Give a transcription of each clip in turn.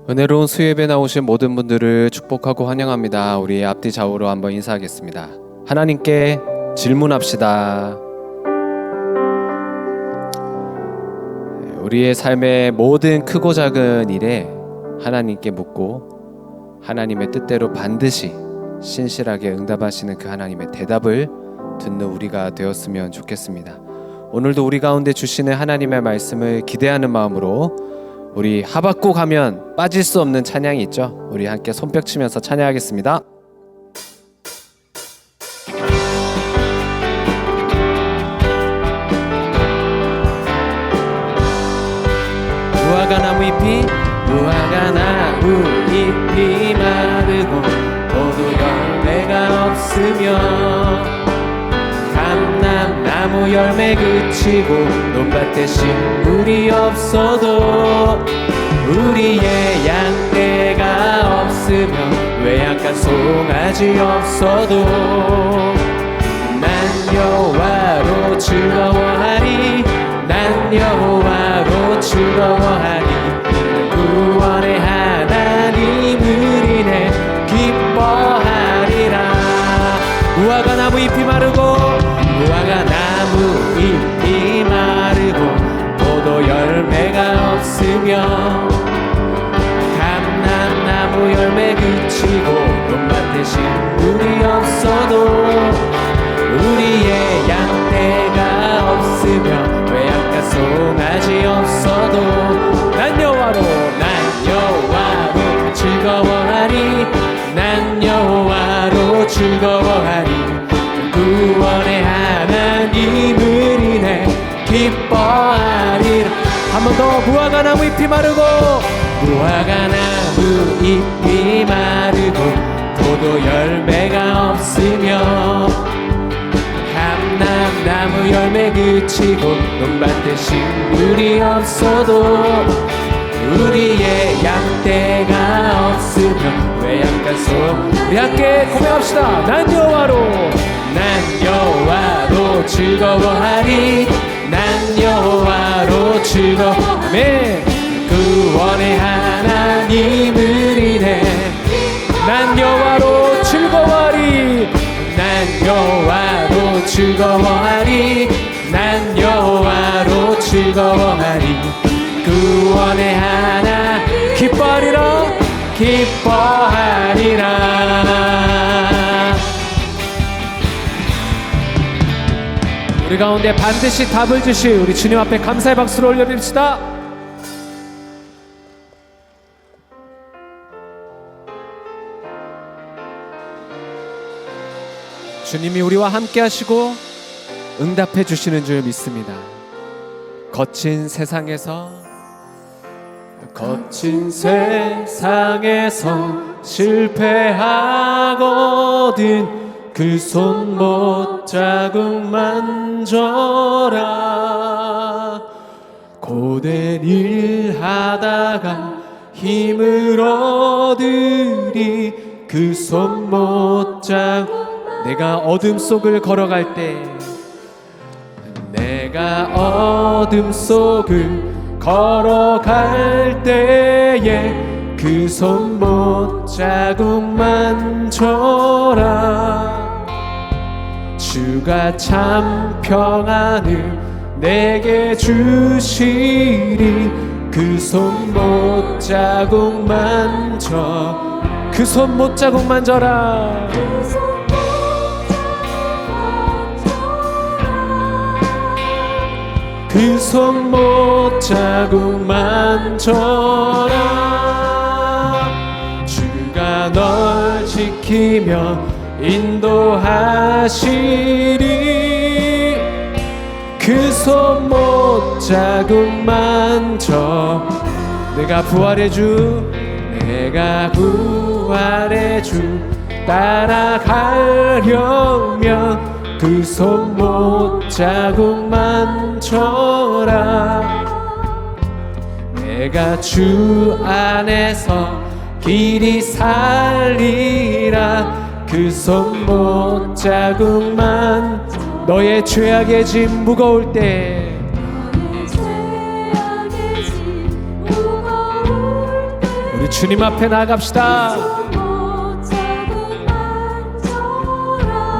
은혜로운 수요예배 나오신 모든 분들을 축복하고 환영합니다. 우리 앞뒤 좌우로 한번 인사하겠습니다. 하나님께 질문합시다. 우리의 삶의 모든 크고 작은 일에 하나님께 묻고 하나님의 뜻대로 반드시 신실하게 응답하시는 그 하나님의 대답을 듣는 우리가 되었으면 좋겠습니다. 오늘도 우리 가운데 주시는 하나님의 말씀을 기대하는 마음으로 우리 하박국 하면 빠질 수 없는 찬양이 있죠. 우리 함께 손뼉 치면서 찬양하겠습니다. 무화과 나무 잎이 마르고 포도 열매가 없으며 감람나무 열매 그치고 논밭에 식물이 없어도 우리의 양떼가 없으면 외양간 송아지 없어도 난 여호와로 즐거워하리 난 여호와로 즐거워하리 구원의 하나님을 인해 기뻐하리라. 무화과 나무 잎이 마르고 무화과 나무 잎이 마르고 포도 열매가 없으며 감람나무 열매 그치고 논밭에 식물이 없어도 우리의 양떼가 없으며 외양간 송아지 없어도 난 여호와로 즐거워하리 난 여호와로 즐거워하리 구원의 하나님을 인해 기뻐하리라. 한 번 더. 무화과 나무 잎이 마르고 무화과 나무 잎이 마르고 포도 열매가 없으며 감람나무 열매 그치고 논밭에 식물이 없어도 우리의 양떼가 없으면 외양간 송. 우리 함께 고백합시다. 난 여호와로 즐거워하리 난 여호와로 즐거워하리 구원의 하나님을 인해 난 여호와로 즐거워하리 난 여호와로 즐거워하리 난 여호와로 즐거워하리 구원의 하나 기뻐하리라 기뻐하리라. 우리 가운데 반드시 답을 주실 우리 주님 앞에 감사의 박수를 올려드립시다. 주님이 우리와 함께 하시고 응답해 주시는 줄 믿습니다. 거친 세상에서 실패하거든 그 손못 자국 만져라. 고된 일 하다가 힘을 얻으리 그 손못 자국. 내가 어둠 속을 걸어갈 때 내가 어둠 속을 걸어갈 때에 그 손못 자국 만져라. 주가 참 평안을 내게 주시리 그 손못 자국 만져 그 손못 자국 만져라. 그 손못 자국 만져라. 주가 널 지키며 인도하시리 그 손못 자국 만져. 내가 부활의 주 따라가려면 그 손못 자국 만져라. 내가 주 안에서 길이 살리라. 그 손못 자국 만져. 너의 죄악의 짐 무거울 때 우리 주님 앞에 나아갑시다.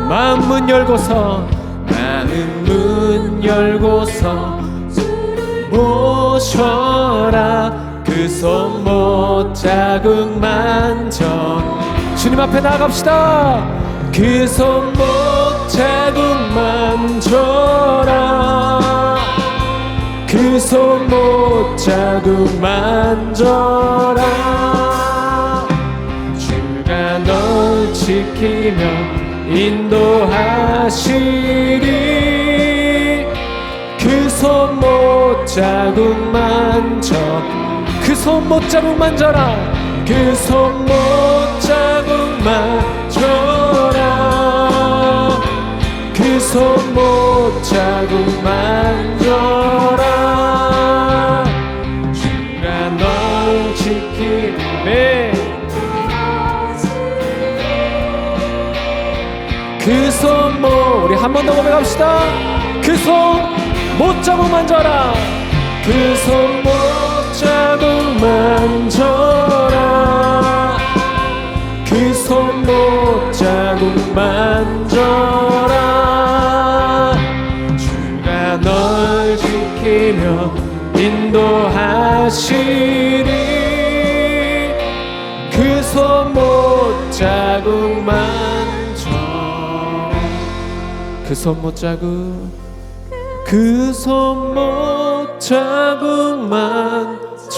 마음 문 열고서 모셔라. 그 손 못 자국 만져. 주님 앞에 나아갑시다. 그 손 못 자국 만져라. 그 손 못 자국 만져라. 주가 널 지키며 인도하시리. 그 손 못 자국 만져. 그 손 못 자국 만져라. 그 손 못 자국 만져라. 그 손 못 자국 만져라. 주가 널 지키네. 그 손 못, 우리 한 번 더 고백합시다. 그 손 못 자국 만져라. 그 손 못 자국 만져라. 그 손 못 자국 만져라. 주가 널 지키며 인도하시리. 그 손 못 자국 만져라. 그 손 못 자국, 그 손 못 자국 만져라.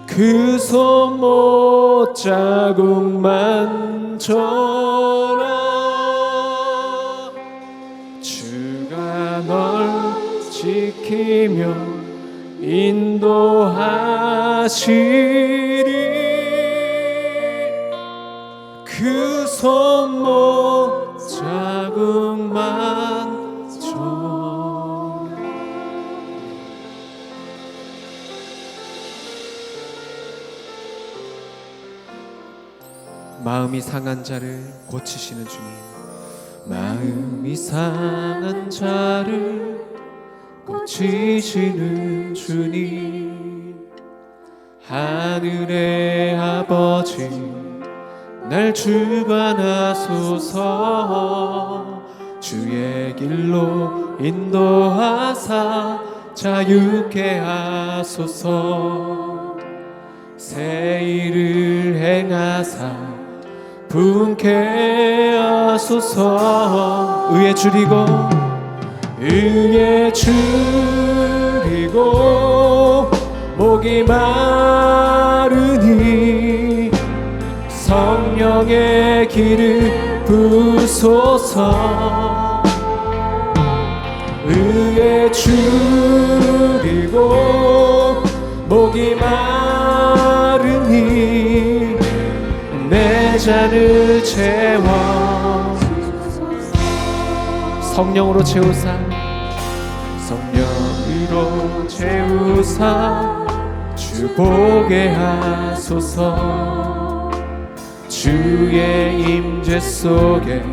그 손 못 자국 만져라. 주가 널 지키며 인도하시리. 그 손 못 자국 만져. 마음이 상한 자를 고치시는 주님. 마음이 상한 자를 고치시는 주님. 하늘의 아버지 날 주관하소서. 주의 길로 인도하사 자유케 하소서. 새 일을 행하사 분케 하소서. 의에 줄이고 목이 마르니 성령의 길을 부소서. 의에 줄이고 목이 마르니 내 잔을 채워. 성령으로 채우사. 성령으로 채우사 주 보게 하소서. 주의 임재 속에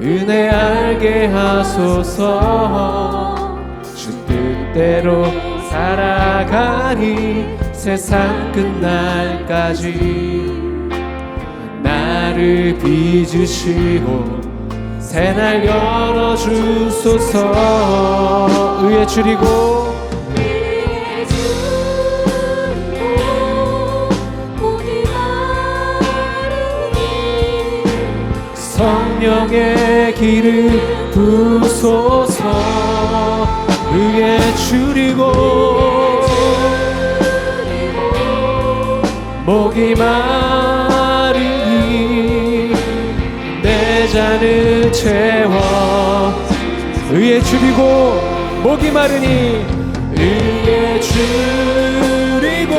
은혜 알게 하소서. 주 뜻대로 살아가니 세상 끝날까지. 나를 빚으시고 새날 열어주소서. 의에 줄이고 성령의 길을 부소서. 의에 줄이고 목이 마르니 내 잔을 채워. 의에 줄이고 목이 마르니 의에 줄이고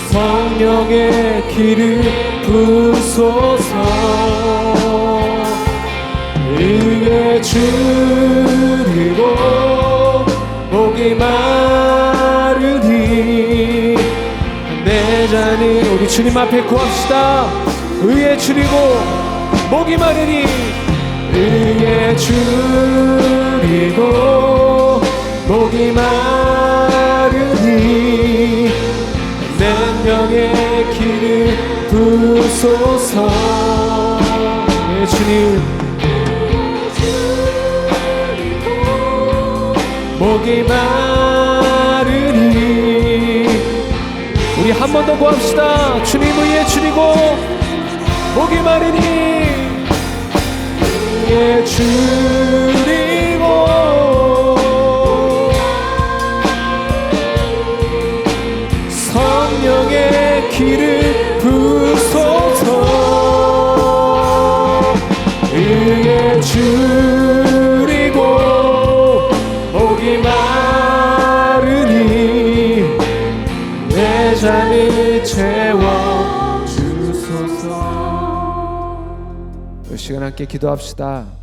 성령의 길을 부소서. 의에 줄이고 목이 마르니 내 잔이. 우리 주님 앞에 구합시다. 의에 줄이고 목이 마르니 의에 줄이고 줄이고 목이 마르니 생명의 길을 부소서. 예, 주님 목이 마르니 우리 한 번 더 구합시다. 주님 위에 줄이고 목이 마르니 위에 줄이고 성령의 길을 부소서. 위에 줄이고 목이 마르니 내 잠을 채워 주소서. 이 시간 함께 기도합시다.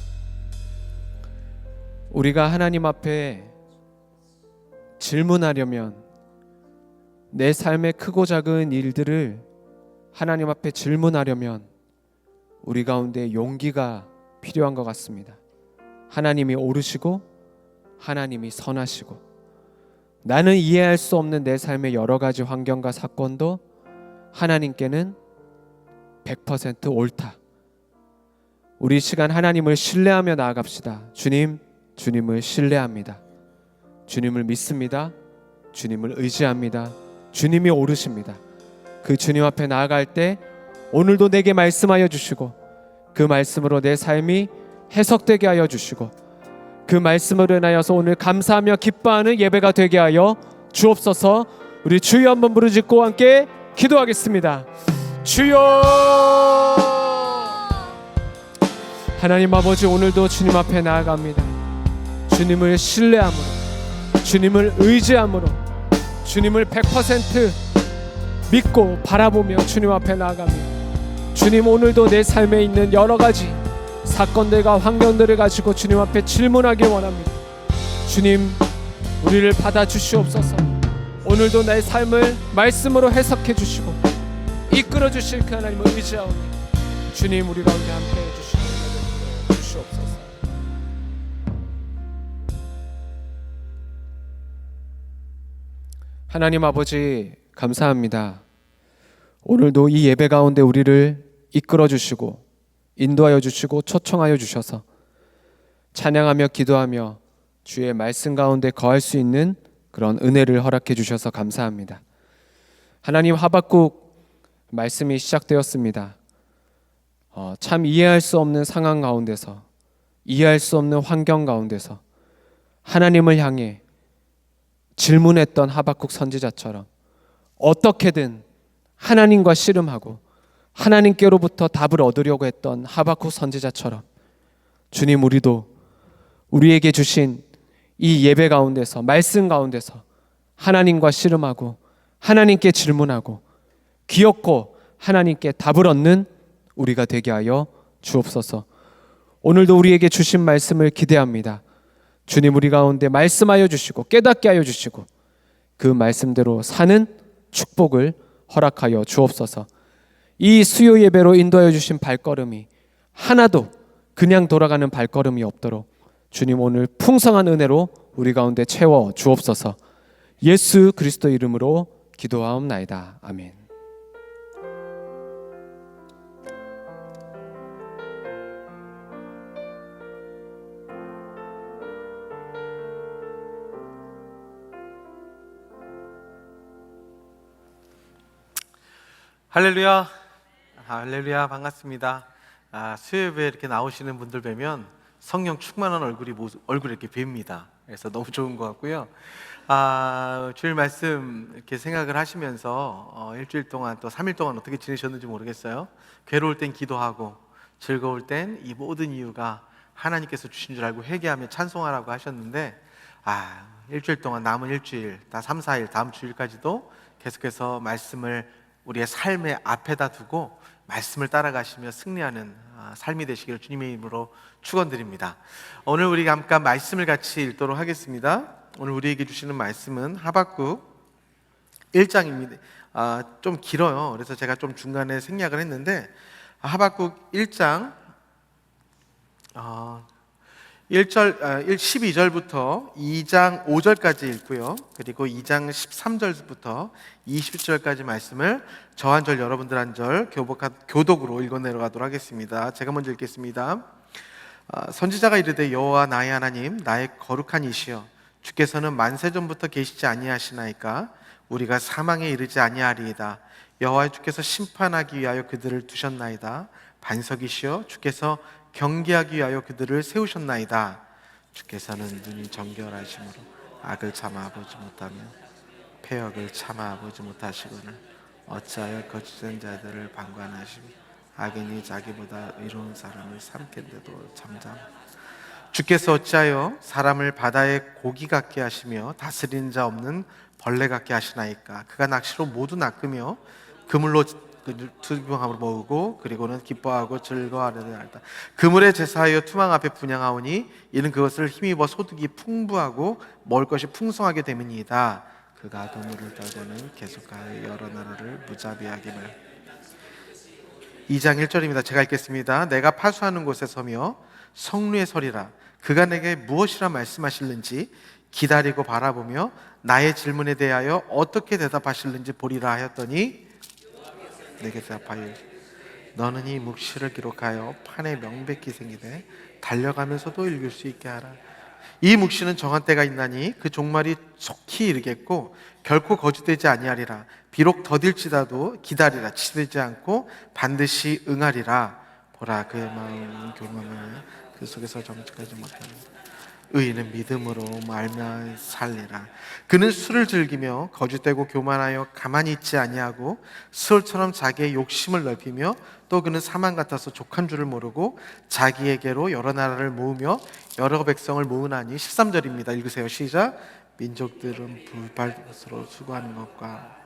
우리가 하나님 앞에 질문하려면 내 삶의 크고 작은 일들을 하나님 앞에 질문하려면 우리 가운데 용기가 필요한 것 같습니다. 하나님이 옳으시고 하나님이 선하시고 나는 이해할 수 없는 내 삶의 여러 가지 환경과 사건도 하나님께는 100% 옳다. 우리 시간 하나님을 신뢰하며 나아갑시다. 주님, 주님을 신뢰합니다. 주님을 믿습니다. 주님을 의지합니다. 주님이 옳으십니다. 그 주님 앞에 나아갈 때 오늘도 내게 말씀하여 주시고 그 말씀으로 내 삶이 해석되게 하여 주시고 그 말씀으로 인하여서 오늘 감사하며 기뻐하는 예배가 되게 하여 주옵소서. 우리 주여 한번 부르짖고 함께 기도하겠습니다. 주여. 하나님 아버지, 오늘도 주님 앞에 나아갑니다. 주님을 신뢰함으로, 주님을 의지함으로, 주님을 100% 믿고 바라보며 주님 앞에 나아갑니다. 주님, 오늘도 내 삶에 있는 여러 가지 사건들과 환경들을 가지고 주님 앞에 질문하길 원합니다. 주님, 우리를 받아주시옵소서. 오늘도 나의 삶을 말씀으로 해석해 주시고 이끌어 주실 그 하나님을 의지하오니 주님, 우리 가운데 함께 해주시옵소서. 하나님 아버지, 감사합니다. 오늘도 이 예배 가운데 우리를 이끌어 주시고 인도하여 주시고 초청하여 주셔서 찬양하며 기도하며 주의 말씀 가운데 거할 수 있는 그런 은혜를 허락해 주셔서 감사합니다. 하나님, 하박국 말씀이 시작되었습니다. 참 이해할 수 없는 상황 가운데서, 이해할 수 없는 환경 가운데서 하나님을 향해 질문했던 하박국 선지자처럼 어떻게든 하나님과 씨름하고 하나님께로부터 답을 얻으려고 했던 하박국 선지자처럼 주님, 우리도 우리에게 주신 이 예배 가운데서, 말씀 가운데서 하나님과 씨름하고 하나님께 질문하고 귀엽고 하나님께 답을 얻는 우리가 되게 하여 주옵소서. 오늘도 우리에게 주신 말씀을 기대합니다. 주님, 우리 가운데 말씀하여 주시고 깨닫게 하여 주시고 그 말씀대로 사는 축복을 허락하여 주옵소서. 이 수요 예배로 인도하여 주신 발걸음이 하나도 그냥 돌아가는 발걸음이 없도록 주님, 오늘 풍성한 은혜로 우리 가운데 채워 주옵소서. 예수 그리스도 이름으로 기도하옵나이다. 아멘. 할렐루야, 할렐루야, 반갑습니다. 수요예배 이렇게 나오시는 분들 뵈면 성령 충만한 얼굴이 이렇게 뵙니다. 그래서 너무 좋은 것 같고요. 주일 말씀 이렇게 생각을 하시면서 일주일 동안 또 3일 동안 어떻게 지내셨는지 모르겠어요. 괴로울 땐 기도하고 즐거울 땐 이 모든 이유가 하나님께서 주신 줄 알고 회개하며 찬송하라고 하셨는데, 일주일 동안 남은 일주일, 다 3, 4일, 다음 주일까지도 계속해서 말씀을 우리의 삶의 앞에다 두고 말씀을 따라가시며 승리하는 삶이 되시기를 주님의 이름으로 축원드립니다. 오늘 우리가 잠깐 말씀을 같이 읽도록 하겠습니다. 오늘 우리에게 주시는 말씀은 하박국 1장입니다. 좀 길어요. 그래서 제가 좀 중간에 생략을 했는데 하박국 1장 1절, 12절부터 2장 5절까지 읽고요. 그리고 2장 13절부터 20절까지 말씀을 저 한 절 여러분들 한 절 교독으로 읽어 내려가도록 하겠습니다. 제가 먼저 읽겠습니다. 선지자가 이르되 여호와 나의 하나님 나의 거룩한 이시여 주께서는 만세 전부터 계시지 아니하시나이까 우리가 사망에 이르지 아니하리이다. 여호와 주께서 심판하기 위하여 그들을 두셨나이다. 반석이시여 주께서 경계하기 위하여 그들을 세우셨나이다. 주께서는 눈이 정결하심으로 악을 참아 보지 못하며 패역을 참아 보지 못하시거늘 어찌하여 거짓된 자들을 방관하시고 악인이 자기보다 의로운 사람을 삼겠는데도 잠잠. 주께서 어찌하여 사람을 바다의 고기 같게 하시며 다스리는 자 없는 벌레 같게 하시나이까. 그가 낚시로 모두 낚으며 그물로 투명함으로 먹고 그리고는 기뻐하고 즐거워하려는 알다. 그물에 제사하여 투망 앞에 분양하오니 이는 그것을 힘입어 소득이 풍부하고 먹을 것이 풍성하게 됨이니이다. 그가 그물을 떨고는 계속하여 여러 나라를 무자비하게 말. 2장 1절입니다. 제가 읽겠습니다. 내가 파수하는 곳에 서며 성루에 서리라. 그가 내게 무엇이라 말씀하실는지 기다리고 바라보며 나의 질문에 대하여 어떻게 대답하실는지 보리라 하였더니 내게 대답하여 너는 이 묵시를 기록하여 판에 명백히 생기되 달려가면서도 읽을 수 있게 하라. 이 묵시는 정한 때가 있나니 그 종말이 속히 이르겠고 결코 거짓되지 아니하리라. 비록 더딜지라도 기다리라. 지치지 않고 반드시 응하리라. 보라 그의 마음은 교만하여 그 속에서 정직하지 못합니다. 의인은 믿음으로 말미암아 살리라. 그는 술을 즐기며 거짓되고 교만하여 가만히 있지 아니하고 스올처럼 자기의 욕심을 넓히며 또 그는 사망 같아서 족한 줄을 모르고 자기에게로 여러 나라를 모으며 여러 백성을 모으나니. 13절입니다. 읽으세요. 시작. 민족들은 불발것으로 수고하는 것과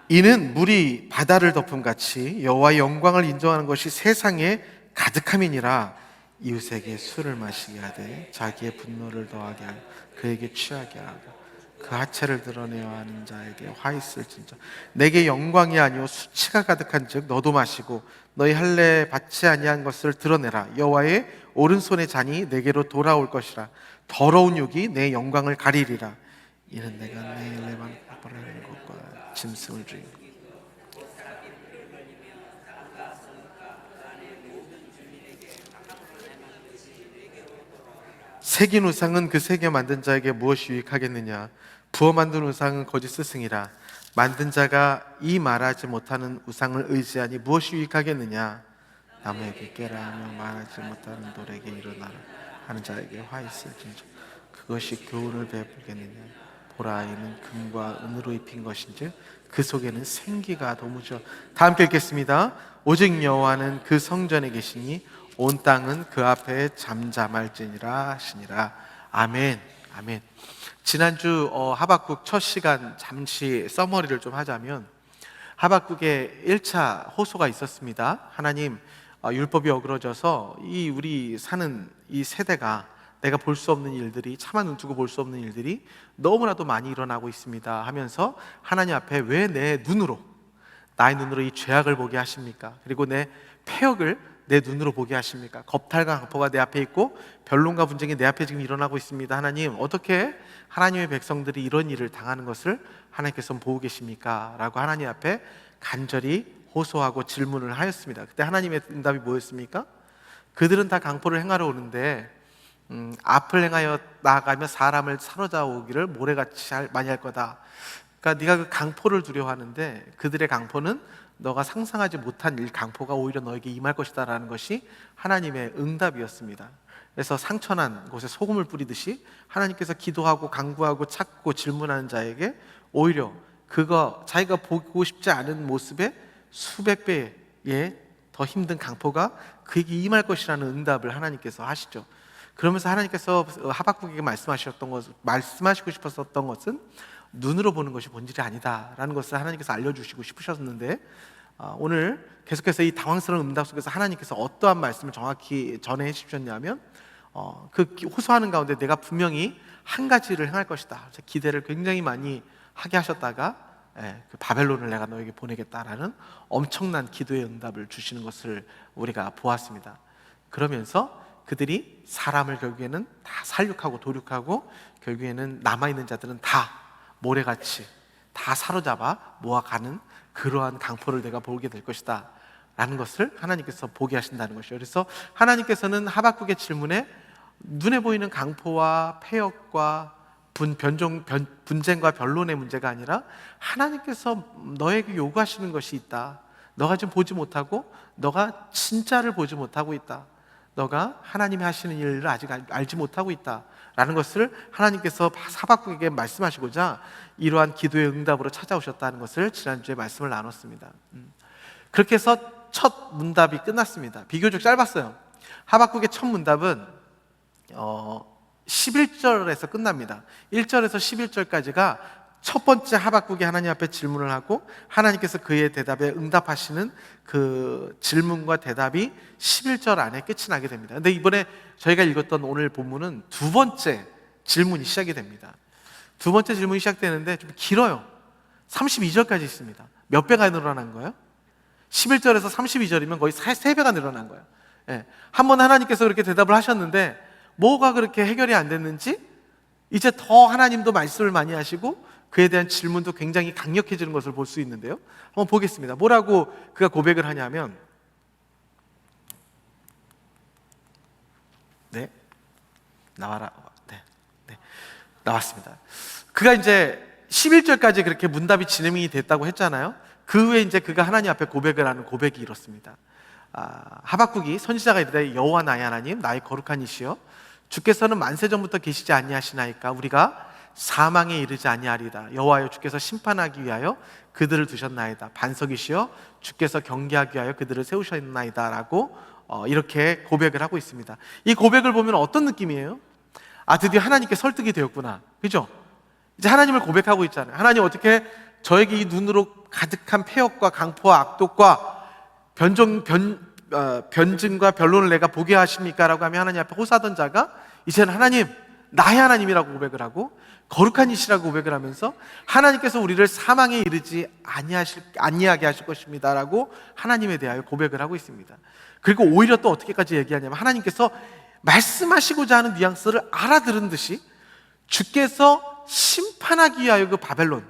이는 물이 바다를 덮음 같이 여호와의 영광을 인정하는 것이 세상에 가득함이니라. 이웃에게 술을 마시게 하되 자기의 분노를 더하게 하고 그에게 취하게 하고 그 하체를 드러내어 하는 자에게 화 있을진저. 내게 영광이 아니오 수치가 가득한즉 너도 마시고 너희 할례 받지 아니한 것을 드러내라. 여호와의 오른손의 잔이 내게로 돌아올 것이라. 더러운 욕이 내 영광을 가리리라. 이는 내가 내 할례만 바라는 것과 짐승을 주인. 새긴 우상은 그 새겨 만든 자에게 무엇이 유익하겠느냐. 부어 만든 우상은 거짓 스승이라. 만든 자가 이 말하지 못하는 우상을 의지하니 무엇이 유익하겠느냐. 나무에게 깨라 하며 말하지 못하는 돌에게 일어나라 하는 자에게 화 있을진저. 그것이 교훈을 베풀겠느냐. 보라 이는 금과 은으로 입힌 것인지 그 속에는 생기가 도무죠. 다 함께 읽겠습니다. 오직 여호와는 그 성전에 계시니 온 땅은 그 앞에 잠잠할지니라 하시니라. 아멘. 아멘. 지난주 하박국 첫 시간 잠시 서머리를 좀 하자면 하박국의 1차 호소가 있었습니다. 하나님, 율법이 어그러져서 이 우리 사는 이 세대가 내가 볼 수 없는 일들이, 차마 눈 뜨고 볼 수 없는 일들이 너무나도 많이 일어나고 있습니다 하면서 하나님 앞에 왜 내 눈으로, 나의 눈으로 이 죄악을 보게 하십니까? 그리고 내 패역을 내 눈으로 보게 하십니까? 겁탈과 강포가 내 앞에 있고 변론과 분쟁이 내 앞에 지금 일어나고 있습니다. 하나님, 어떻게 하나님의 백성들이 이런 일을 당하는 것을 하나님께서 보고 계십니까? 라고 하나님 앞에 간절히 호소하고 질문을 하였습니다. 그때 하나님의 응답이 뭐였습니까? 그들은 다 강포를 행하러 오는데 앞을 행하여 나아가며 사람을 사로잡아오기를 모래같이 많이 할 거다. 그러니까 네가 그 강포를 두려워하는데 그들의 강포는 너가 상상하지 못한 일 강포가 오히려 너에게 임할 것이다 라는 것이 하나님의 응답이었습니다. 그래서 상처난 곳에 소금을 뿌리듯이 하나님께서 기도하고 간구하고 찾고 질문하는 자에게 오히려 그거 자기가 보고 싶지 않은 모습에 수백 배의 더 힘든 강포가 그에게 임할 것이라는 응답을 하나님께서 하시죠. 그러면서 하나님께서 하박국에게 말씀하시고 싶었던 것은 눈으로 보는 것이 본질이 아니다라는 것을 하나님께서 알려주시고 싶으셨는데 오늘 계속해서 이 당황스러운 응답 속에서 하나님께서 어떠한 말씀을 정확히 전해 주셨냐면 그 호소하는 가운데 내가 분명히 한 가지를 행할 것이다. 기대를 굉장히 많이 하게 하셨다가 그 바벨론을 내가 너에게 보내겠다라는 엄청난 기도의 응답을 주시는 것을 우리가 보았습니다. 그러면서 그들이 사람을 결국에는 다 살육하고 도륙하고 결국에는 남아있는 자들은 다 모래같이 다 사로잡아 모아가는 그러한 강포를 내가 보게 될 것이다 라는 것을 하나님께서 보게 하신다는 것이죠. 그래서 하나님께서는 하박국의 질문에 눈에 보이는 강포와 폐역과 분쟁과 변론의 문제가 아니라 하나님께서 너에게 요구하시는 것이 있다. 너가 지금 보지 못하고 너가 진짜를 보지 못하고 있다. 너가 하나님이 하시는 일을 아직 알지 못하고 있다 라는 것을 하나님께서 하박국에게 말씀하시고자 이러한 기도의 응답으로 찾아오셨다는 것을 지난주에 말씀을 나눴습니다. 그렇게 해서 첫 문답이 끝났습니다. 비교적 짧았어요. 하박국의 첫 문답은 11절에서 끝납니다. 1절에서 11절까지가 첫 번째 하박국이 하나님 앞에 질문을 하고 하나님께서 그의 대답에 응답하시는 그 질문과 대답이 11절 안에 끝이 나게 됩니다. 근데 이번에 저희가 읽었던 오늘 본문은 두 번째 질문이 시작이 됩니다. 두 번째 질문이 시작되는데 좀 길어요. 32절까지 있습니다. 몇 배가 늘어난 거예요? 11절에서 32절이면 거의 3배가 늘어난 거예요. 한번 하나님께서 그렇게 대답을 하셨는데 뭐가 그렇게 해결이 안 됐는지 이제 더 하나님도 말씀을 많이 하시고 그에 대한 질문도 굉장히 강력해지는 것을 볼 수 있는데요. 한번 보겠습니다. 뭐라고 그가 고백을 하냐면 나와라. 나왔습니다. 그가 이제 11절까지 그렇게 문답이 진행이 됐다고 했잖아요. 그 후에 이제 그가 하나님 앞에 고백을 하는 고백이 이렇습니다. 하박국이 선지자가 이르되 여호와 나의 하나님 나의 거룩한 이시여 주께서는 만세 전부터 계시지 아니하시나이까 우리가 사망에 이르지 아니하리이다. 여호와여 주께서 심판하기 위하여 그들을 두셨나이다. 반석이시여 주께서 경계하기 위하여 그들을 세우셨나이다 라고 이렇게 고백을 하고 있습니다. 이 고백을 보면 어떤 느낌이에요? 드디어 하나님께 설득이 되었구나, 그죠? 이제 하나님을 고백하고 있잖아요. 하나님 어떻게 저에게 이 눈으로 가득한 폐역과 강포와 악독과 변증과 변론을 내가 보게 하십니까? 라고 하면 하나님 앞에 호소하던 자가 이제는 하나님, 나의 하나님이라고 고백을 하고 거룩한 이시라고 고백을 하면서 하나님께서 우리를 사망에 이르지 아니하게 하실 것입니다 라고 하나님에 대하여 고백을 하고 있습니다. 그리고 오히려 또 어떻게까지 얘기하냐면 하나님께서 말씀하시고자 하는 뉘앙스를 알아들은 듯이 주께서 심판하기 위하여 그 바벨론,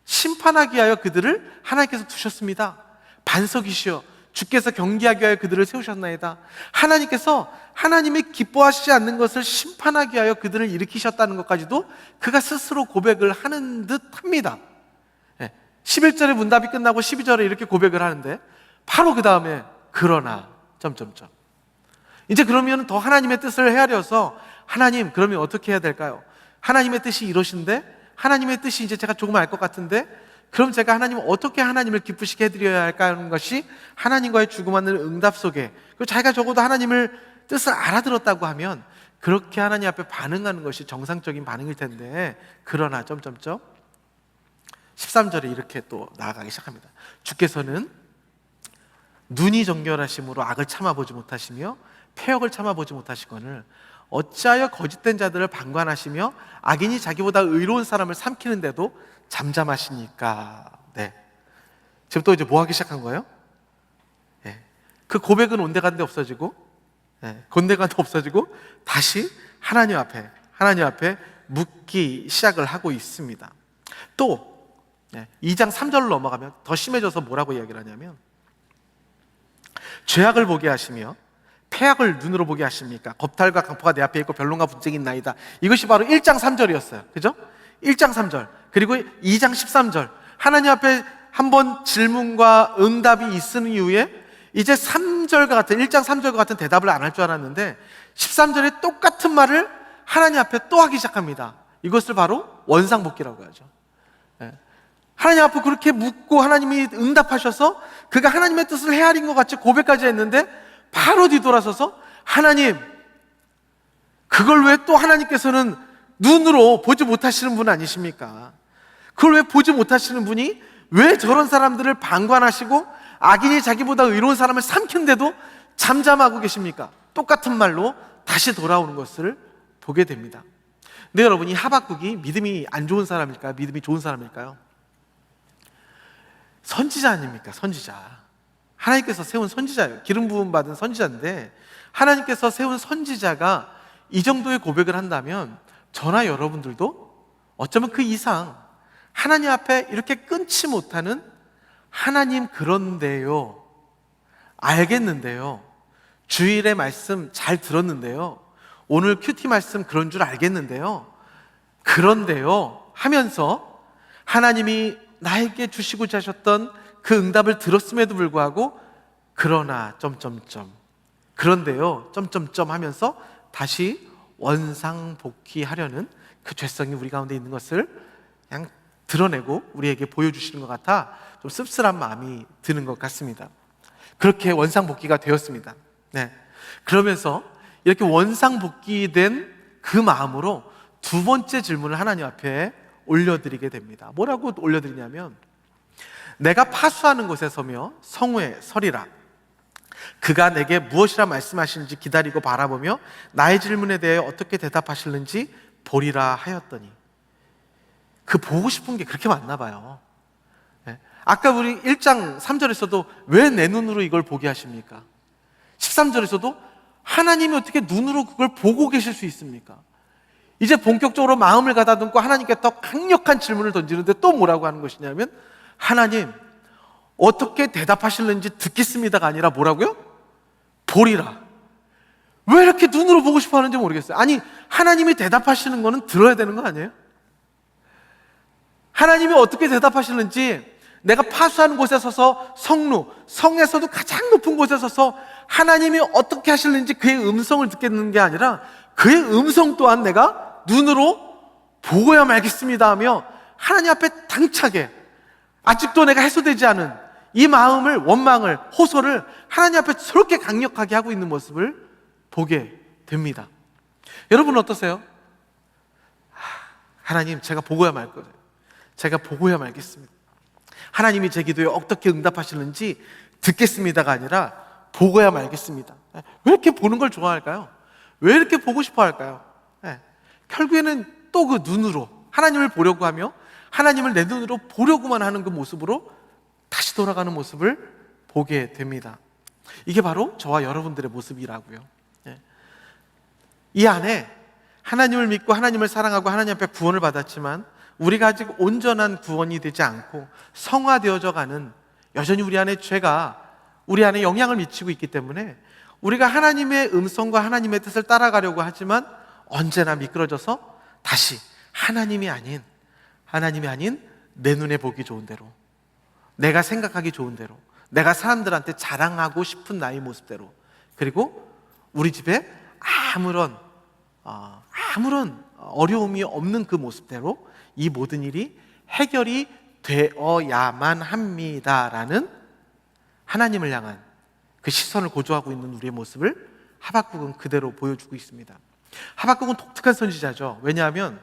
심판하기 위하여 그들을 하나님께서 두셨습니다. 반석이시여 주께서 경계하기 위하여 그들을 세우셨나이다. 하나님께서 하나님이 기뻐하시지 않는 것을 심판하기 위하여 그들을 일으키셨다는 것까지도 그가 스스로 고백을 하는 듯 합니다. 11절에 문답이 끝나고 12절에 이렇게 고백을 하는데 바로 그 다음에 그러나 이제 그러면 더 하나님의 뜻을 헤아려서 하나님 그러면 어떻게 해야 될까요? 하나님의 뜻이 이러신데 하나님의 뜻이 이제 제가 조금 알 것 같은데 그럼 제가 하나님 어떻게 하나님을 기쁘시게 해드려야 할까 하는 것이 하나님과의 주고받는 응답 속에 그리고 자기가 적어도 하나님을 뜻을 알아들었다고 하면 그렇게 하나님 앞에 반응하는 것이 정상적인 반응일 텐데 그러나 13절에 이렇게 또 나아가기 시작합니다. 주께서는 눈이 정결하심으로 악을 참아보지 못하시며 폐역을 참아보지 못하시거늘 어찌하여 거짓된 자들을 방관하시며 악인이 자기보다 의로운 사람을 삼키는데도 잠잠하시니까. 지금 또 이제 뭐 하기 시작한 거예요? 그 고백은 온데간데 없어지고 건데간데 없어지고 다시 하나님 앞에 묻기 시작을 하고 있습니다. 또 2장 3절로 넘어가면 더 심해져서 뭐라고 이야기를 하냐면 죄악을 보게 하시며 폐악을 눈으로 보게 하십니까? 겁탈과 강포가 내 앞에 있고 변론과 분쟁이 있나이다. 이것이 바로 1장 3절이었어요. 그죠? 1장 3절 그리고 2장 13절 하나님 앞에 한번 질문과 응답이 있은 이후에 이제 3절과 같은 1장 3절과 같은 대답을 안 할 줄 알았는데 13절에 똑같은 말을 하나님 앞에 또 하기 시작합니다. 이것을 바로 원상복귀라고 하죠. 하나님 앞에 그렇게 묻고 하나님이 응답하셔서 그가 하나님의 뜻을 헤아린 것 같이 고백까지 했는데 바로 뒤돌아서서 하나님 그걸 왜 또 하나님께서는 눈으로 보지 못하시는 분 아니십니까? 그걸 왜 보지 못하시는 분이 왜 저런 사람들을 방관하시고 악인이 자기보다 의로운 사람을 삼키는데도 잠잠하고 계십니까? 똑같은 말로 다시 돌아오는 것을 보게 됩니다. 근데 여러분 이 하박국이 믿음이 안 좋은 사람일까요? 믿음이 좋은 사람일까요? 선지자 아닙니까? 선지자. 하나님께서 세운 선지자예요. 기름 부음 받은 선지자인데 하나님께서 세운 선지자가 이 정도의 고백을 한다면 저나 여러분들도 어쩌면 그 이상 하나님 앞에 이렇게 끊지 못하는 하나님 그런데요, 알겠는데요, 주일의 말씀 잘 들었는데요, 오늘 큐티 말씀 그런 줄 알겠는데요, 그런데요 하면서 하나님이 나에게 주시고자 하셨던 그 응답을 들었음에도 불구하고 그러나 그런데요 하면서 다시 원상복귀하려는 그 죄성이 우리 가운데 있는 것을 그냥 드러내고 우리에게 보여주시는 것 같아 좀 씁쓸한 마음이 드는 것 같습니다. 그렇게 원상복귀가 되었습니다. 네. 그러면서 이렇게 원상복귀된 그 마음으로 두 번째 질문을 하나님 앞에 올려드리게 됩니다. 뭐라고 올려드리냐면, 내가 파수하는 곳에 서며 성회에 서리라. 그가 내게 무엇이라 말씀하시는지 기다리고 바라보며 나의 질문에 대해 어떻게 대답하실는지 보리라 하였더니. 그 보고 싶은 게 그렇게 많나 봐요. 네. 아까 우리 1장 3절에서도 왜 내 눈으로 이걸 보게 하십니까? 13절에서도 하나님이 어떻게 눈으로 그걸 보고 계실 수 있습니까? 이제 본격적으로 마음을 가다듬고 하나님께 더 강력한 질문을 던지는데 또 뭐라고 하는 것이냐면, 하나님 어떻게 대답하실는지 듣겠습니다가 아니라 뭐라고요? 보리라. 왜 이렇게 눈으로 보고 싶어 하는지 모르겠어요. 아니, 하나님이 대답하시는 거는 들어야 되는 거 아니에요? 하나님이 어떻게 대답하시는지, 내가 파수하는 곳에 서서 성에서도 가장 높은 곳에 서서 하나님이 어떻게 하실는지 그의 음성을 듣겠는 게 아니라 그의 음성 또한 내가 눈으로 보고야 말겠습니다 하며 하나님 앞에 당차게, 아직도 내가 해소되지 않은 이 마음을, 원망을, 호소를 하나님 앞에 저렇게 강력하게 하고 있는 모습을 보게 됩니다. 여러분 어떠세요? 하나님, 제가 보고야 말 거예요. 제가 보고야 말겠습니다. 하나님이 제 기도에 어떻게 응답하시는지 듣겠습니다가 아니라 보고야 말겠습니다. 왜 이렇게 보는 걸 좋아할까요? 왜 이렇게 보고 싶어 할까요? 결국에는 또 그 눈으로 하나님을 보려고 하며 하나님을 내 눈으로 보려고만 하는 그 모습으로 다시 돌아가는 모습을 보게 됩니다. 이게 바로 저와 여러분들의 모습이라고요. 이 안에 하나님을 믿고 하나님을 사랑하고 하나님 앞에 구원을 받았지만 우리가 아직 온전한 구원이 되지 않고 성화되어져 가는, 여전히 우리 안에 죄가 우리 안에 영향을 미치고 있기 때문에 우리가 하나님의 음성과 하나님의 뜻을 따라가려고 하지만 언제나 미끄러져서 다시 하나님이 아닌 내 눈에 보기 좋은 대로, 내가 생각하기 좋은 대로, 내가 사람들한테 자랑하고 싶은 나의 모습대로, 그리고 우리 집에 아무런 어려움이 없는 그 모습대로 이 모든 일이 해결이 되어야만 합니다라는 하나님을 향한 그 시선을 고조하고 있는 우리의 모습을 하박국은 그대로 보여주고 있습니다. 하박국은 독특한 선지자죠. 왜냐하면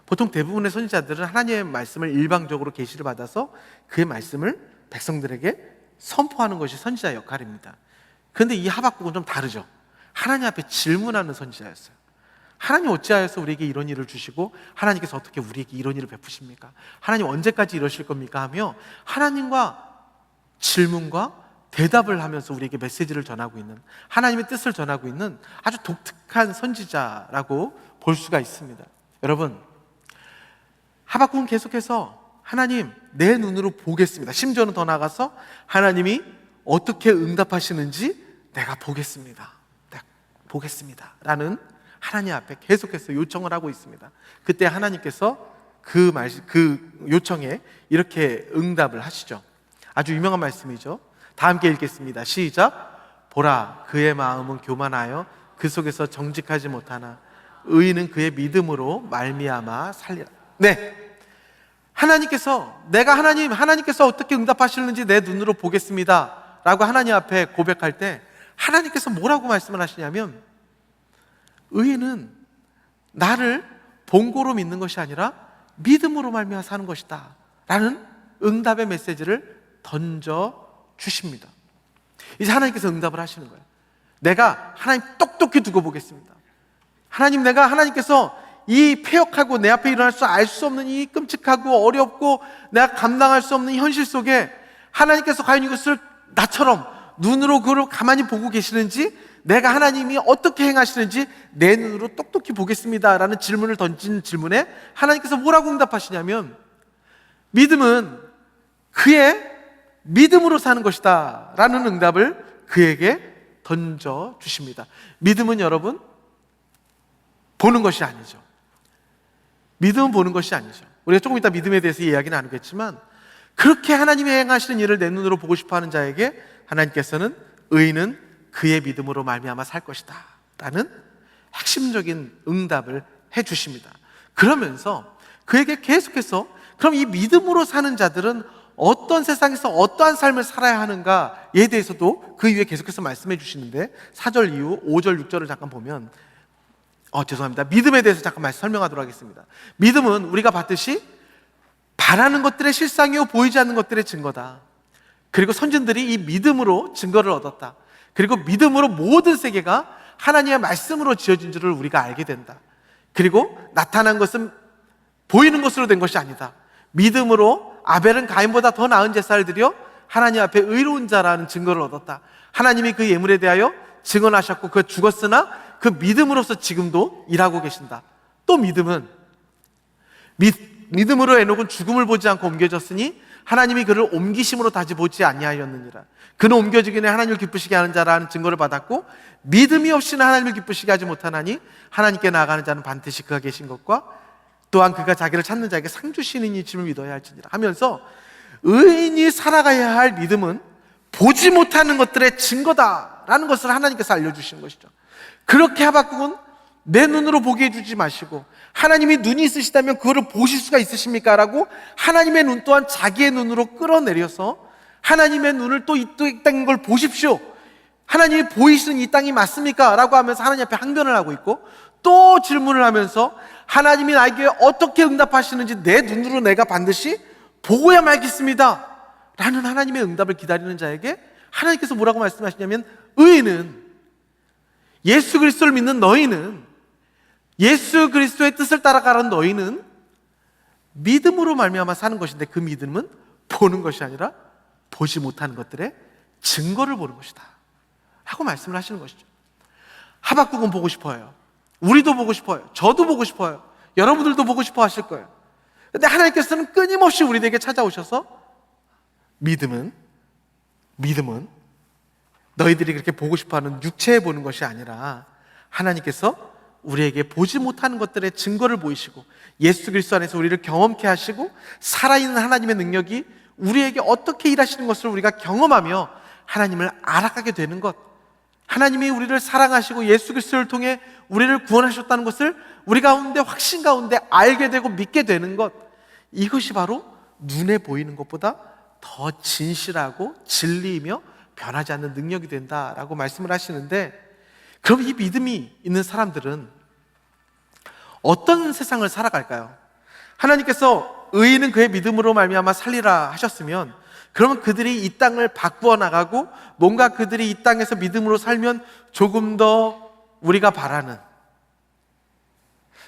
보통 대부분의 선지자들은 하나님의 말씀을 일방적으로 계시를 받아서 그의 말씀을 백성들에게 선포하는 것이 선지자의 역할입니다. 그런데 이 하박국은 좀 다르죠. 하나님 앞에 질문하는 선지자였어요. 하나님 어찌하여서 우리에게 이런 일을 주시고 하나님께서 어떻게 우리에게 이런 일을 베푸십니까? 하나님 언제까지 이러실 겁니까? 하며 하나님과 질문과 대답을 하면서 우리에게 메시지를 전하고 있는, 하나님의 뜻을 전하고 있는 아주 독특한 선지자라고 볼 수가 있습니다. 여러분, 하박국은 계속해서 하나님 내 눈으로 보겠습니다, 심지어는 더 나아가서 하나님이 어떻게 응답하시는지 내가 보겠습니다 라는 하나님 앞에 계속해서 요청을 하고 있습니다. 그때 하나님께서 그 요청에 이렇게 응답을 하시죠. 아주 유명한 말씀이죠. 다 함께 읽겠습니다. 시작. 보라, 그의 마음은 교만하여 그 속에서 정직하지 못하나 의인은 그의 믿음으로 말미암아 살리라. 네, 하나님께서 어떻게 응답하시는지 내 눈으로 보겠습니다 라고 하나님 앞에 고백할 때 하나님께서 뭐라고 말씀을 하시냐면, 의인은 나를 본고로 믿는 것이 아니라 믿음으로 말미암아 사는 것이다 라는 응답의 메시지를 던져 주십니다. 이제 하나님께서 응답을 하시는 거예요. 내가 하나님 똑똑히 두고 보겠습니다. 하나님께서 이 폐역하고 내 앞에 일어날 수 알 수 없는 이 끔찍하고 어렵고 내가 감당할 수 없는 현실 속에 하나님께서 과연 이것을 나처럼 눈으로 그걸 가만히 보고 계시는지, 내가 하나님이 어떻게 행하시는지 내 눈으로 똑똑히 보겠습니다 라는 질문을 던진 질문에 하나님께서 뭐라고 응답하시냐면, 믿음은 그의 믿음으로 사는 것이다 라는 응답을 그에게 던져주십니다. 믿음은 여러분 보는 것이 아니죠. 믿음은 보는 것이 아니죠. 우리가 조금 이따 믿음에 대해서 이야기 나누겠지만, 그렇게 하나님이 행하시는 일을 내 눈으로 보고 싶어하는 자에게 하나님께서는 의인은 그의 믿음으로 말미암아 살 것이다 라는 핵심적인 응답을 해주십니다. 그러면서 그에게 계속해서 그럼 이 믿음으로 사는 자들은 어떤 세상에서 어떠한 삶을 살아야 하는가에 대해서도 그 이후에 계속해서 말씀해 주시는데, 4절 이후 5절 6절을 잠깐 보면 죄송합니다. 믿음에 대해서 잠깐 설명하도록 하겠습니다. 믿음은 우리가 봤듯이 바라는 것들의 실상이요 보이지 않는 것들의 증거다. 그리고 선진들이 이 믿음으로 증거를 얻었다. 그리고 믿음으로 모든 세계가 하나님의 말씀으로 지어진 줄을 우리가 알게 된다. 그리고 나타난 것은 보이는 것으로 된 것이 아니다. 믿음으로 아벨은 가인보다 더 나은 제사를 드려 하나님 앞에 의로운 자라는 증거를 얻었다. 하나님이 그 예물에 대하여 증언하셨고 그 죽었으나 그 믿음으로서 지금도 일하고 계신다. 또 믿음은 믿음으로 에녹은 죽음을 보지 않고 옮겨졌으니 하나님이 그를 옮기심으로 다시 보지 아니하였느니라. 그는 옮겨지기 전에 하나님을 기쁘시게 하는 자라는 증거를 받았고, 믿음이 없이는 하나님을 기쁘시게 하지 못하나니 하나님께 나아가는 자는 반드시 그가 계신 것과 또한 그가 자기를 찾는 자에게 상 주시는 이심을 믿어야 할지니라 하면서, 의인이 살아가야 할 믿음은 보지 못하는 것들의 증거다라는 것을 하나님께서 알려주시는 것이죠. 그렇게 하박국은 내 눈으로 보게 해주지 마시고, 하나님이 눈이 있으시다면 그거를 보실 수가 있으십니까? 라고 하나님의 눈 또한 자기의 눈으로 끌어내려서 하나님의 눈을 또 이 땅인 걸 보십시오, 하나님이 보이시는 이 땅이 맞습니까? 라고 하면서 하나님 앞에 항변을 하고 있고, 또 질문을 하면서 하나님이 나에게 어떻게 응답하시는지 내 눈으로 내가 반드시 보고야 말겠습니다 라는 하나님의 응답을 기다리는 자에게 하나님께서 뭐라고 말씀하시냐면, 의인은, 예수 그리스도를 믿는 너희는, 예수 그리스도의 뜻을 따라가는 너희는 믿음으로 말미암아 사는 것인데, 그 믿음은 보는 것이 아니라 보지 못하는 것들의 증거를 보는 것이다 하고 말씀을 하시는 것이죠. 하박국은 보고 싶어요. 우리도 보고 싶어요. 저도 보고 싶어요. 여러분들도 보고 싶어 하실 거예요. 그런데 하나님께서는 끊임없이 우리에게 찾아오셔서 믿음은 너희들이 그렇게 보고 싶어하는 육체에 보는 것이 아니라 하나님께서 우리에게 보지 못하는 것들의 증거를 보이시고 예수 그리스도 안에서 우리를 경험케 하시고 살아있는 하나님의 능력이 우리에게 어떻게 일하시는 것을 우리가 경험하며 하나님을 알아가게 되는 것, 하나님이 우리를 사랑하시고 예수 그리스도를 통해 우리를 구원하셨다는 것을 우리 가운데 확신 가운데 알게 되고 믿게 되는 것, 이것이 바로 눈에 보이는 것보다 더 진실하고 진리이며 변하지 않는 능력이 된다라고 말씀을 하시는데, 그럼 이 믿음이 있는 사람들은 어떤 세상을 살아갈까요? 하나님께서 의인은 그의 믿음으로 말미암아 살리라 하셨으면, 그러면 그들이 이 땅을 바꾸어 나가고 뭔가 그들이 이 땅에서 믿음으로 살면 조금 더 우리가 바라는,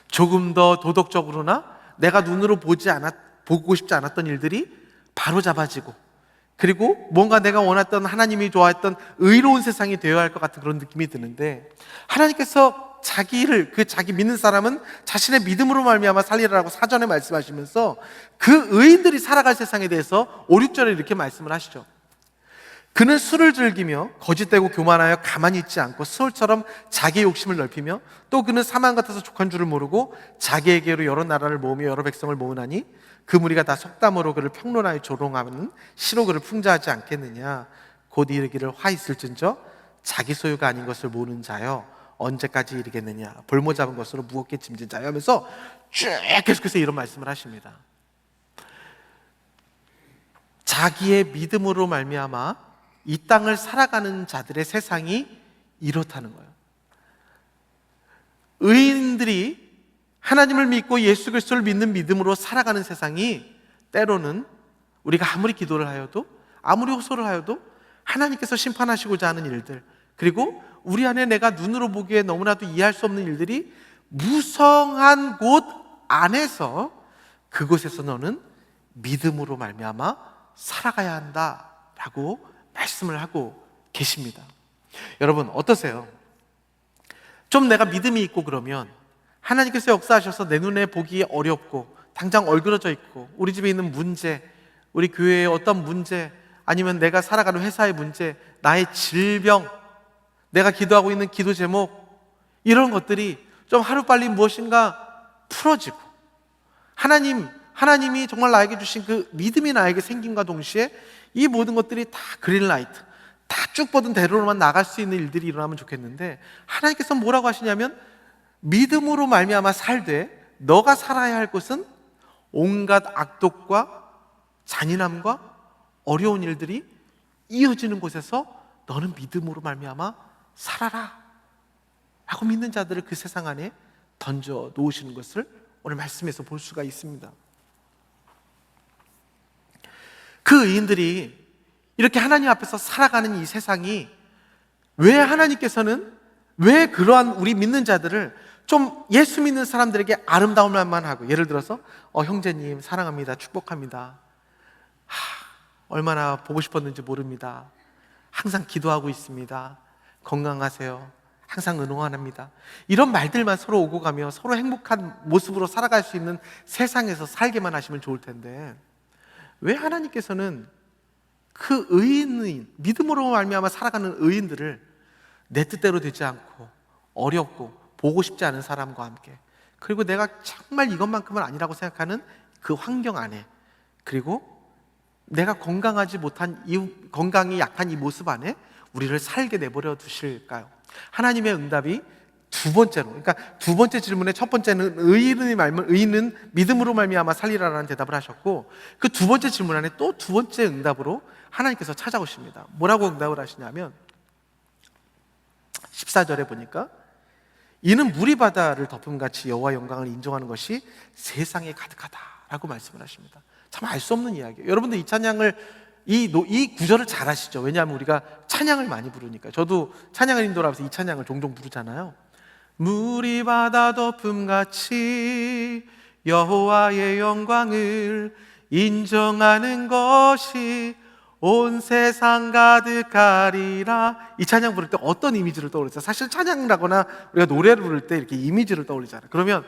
조금 더 도덕적으로나 내가 눈으로 보고 싶지 않았던 일들이 바로 잡아지고, 그리고 뭔가 내가 원했던, 하나님이 좋아했던 의로운 세상이 되어야 할 것 같은 그런 느낌이 드는데, 하나님께서 자기 믿는 사람은 자신의 믿음으로 말미암아 살리라라고 사전에 말씀하시면서 그 의인들이 살아갈 세상에 대해서 5, 6절에 이렇게 말씀을 하시죠. 그는 술을 즐기며 거짓되고 교만하여 가만히 있지 않고 스올처럼 자기의 욕심을 넓히며, 또 그는 사망 같아서 족한 줄을 모르고 자기에게로 여러 나라를 모으며 여러 백성을 모으나니 그 무리가 다 속담으로 그를 평론하여 조롱하면 시로 그를 풍자하지 않겠느냐. 곧 이르기를 화 있을진저 자기 소유가 아닌 것을 모으는 자여 언제까지 이르겠느냐. 볼모 잡은 것으로 무겁게 짐진 자여 하면서 쭉 계속해서 이런 말씀을 하십니다. 자기의 믿음으로 말미암아 이 땅을 살아가는 자들의 세상이 이렇다는 거예요. 의인들이 하나님을 믿고 예수 그리스도를 믿는 믿음으로 살아가는 세상이 때로는 우리가 아무리 기도를 하여도 아무리 호소를 하여도 하나님께서 심판하시고자 하는 일들, 그리고 우리 안에 내가 눈으로 보기에 너무나도 이해할 수 없는 일들이 무성한 곳 안에서 그곳에서 너는 믿음으로 말미암아 살아가야 한다라고 말씀을 하고 계십니다. 여러분 어떠세요? 좀 내가 믿음이 있고 그러면 하나님께서 역사하셔서 내 눈에 보기 어렵고 당장 얼그러져 있고 우리 집에 있는 문제, 우리 교회의 어떤 문제, 아니면 내가 살아가는 회사의 문제, 나의 질병, 내가 기도하고 있는 기도 제목, 이런 것들이 좀 하루빨리 무엇인가 풀어지고 하나님이 정말 나에게 주신 그 믿음이 나에게 생김과 동시에 이 모든 것들이 다 그린라이트, 다 쭉 뻗은 대로로만 나갈 수 있는 일들이 일어나면 좋겠는데, 하나님께서 뭐라고 하시냐면 믿음으로 말미암아 살되 너가 살아야 할 것은 온갖 악독과 잔인함과 어려운 일들이 이어지는 곳에서 너는 믿음으로 말미암아 살아라 라고 믿는 자들을 그 세상 안에 던져 놓으시는 것을 오늘 말씀에서 볼 수가 있습니다. 그 의인들이 이렇게 하나님 앞에서 살아가는 이 세상이 왜 하나님께서는 왜 그러한 우리 믿는 자들을 좀 예수 믿는 사람들에게 아름다운 말만 하고, 예를 들어서 형제님 사랑합니다, 축복합니다, 얼마나 보고 싶었는지 모릅니다, 항상 기도하고 있습니다, 건강하세요, 항상 응원합니다, 이런 말들만 서로 오고 가며 서로 행복한 모습으로 살아갈 수 있는 세상에서 살게만 하시면 좋을 텐데, 왜 하나님께서는 그 의인, 믿음으로 말미암아 살아가는 의인들을 내 뜻대로 되지 않고 어렵고 보고 싶지 않은 사람과 함께, 그리고 내가 정말 이것만큼은 아니라고 생각하는 그 환경 안에, 그리고 내가 건강하지 못한 건강이 약한 이 모습 안에 우리를 살게 내버려 두실까요? 하나님의 응답이 두 번째로, 그러니까 두 번째 질문의 첫 번째는 의인은 믿음으로 말미암아 살리라라는 대답을 하셨고, 그 두 번째 질문 안에 또 두 번째 응답으로 하나님께서 찾아오십니다. 뭐라고 응답을 하시냐면 14절에 보니까 이는 물이 바다를 덮음같이 여호와 영광을 인정하는 것이 세상에 가득하다라고 말씀을 하십니다. 참 알 수 없는 이야기예요. 여러분들 이 찬양을 이 구절을 잘 아시죠? 왜냐하면 우리가 찬양을 많이 부르니까. 저도 찬양을 인도하면서 이 찬양을 종종 부르잖아요. 물이 바다 덮음같이 여호와의 영광을 인정하는 것이 온 세상 가득하리라. 이 찬양 부를 때 어떤 이미지를 떠올리죠? 사실 찬양을 하거나 우리가 노래를 부를 때 이렇게 이미지를 떠올리잖아요. 그러면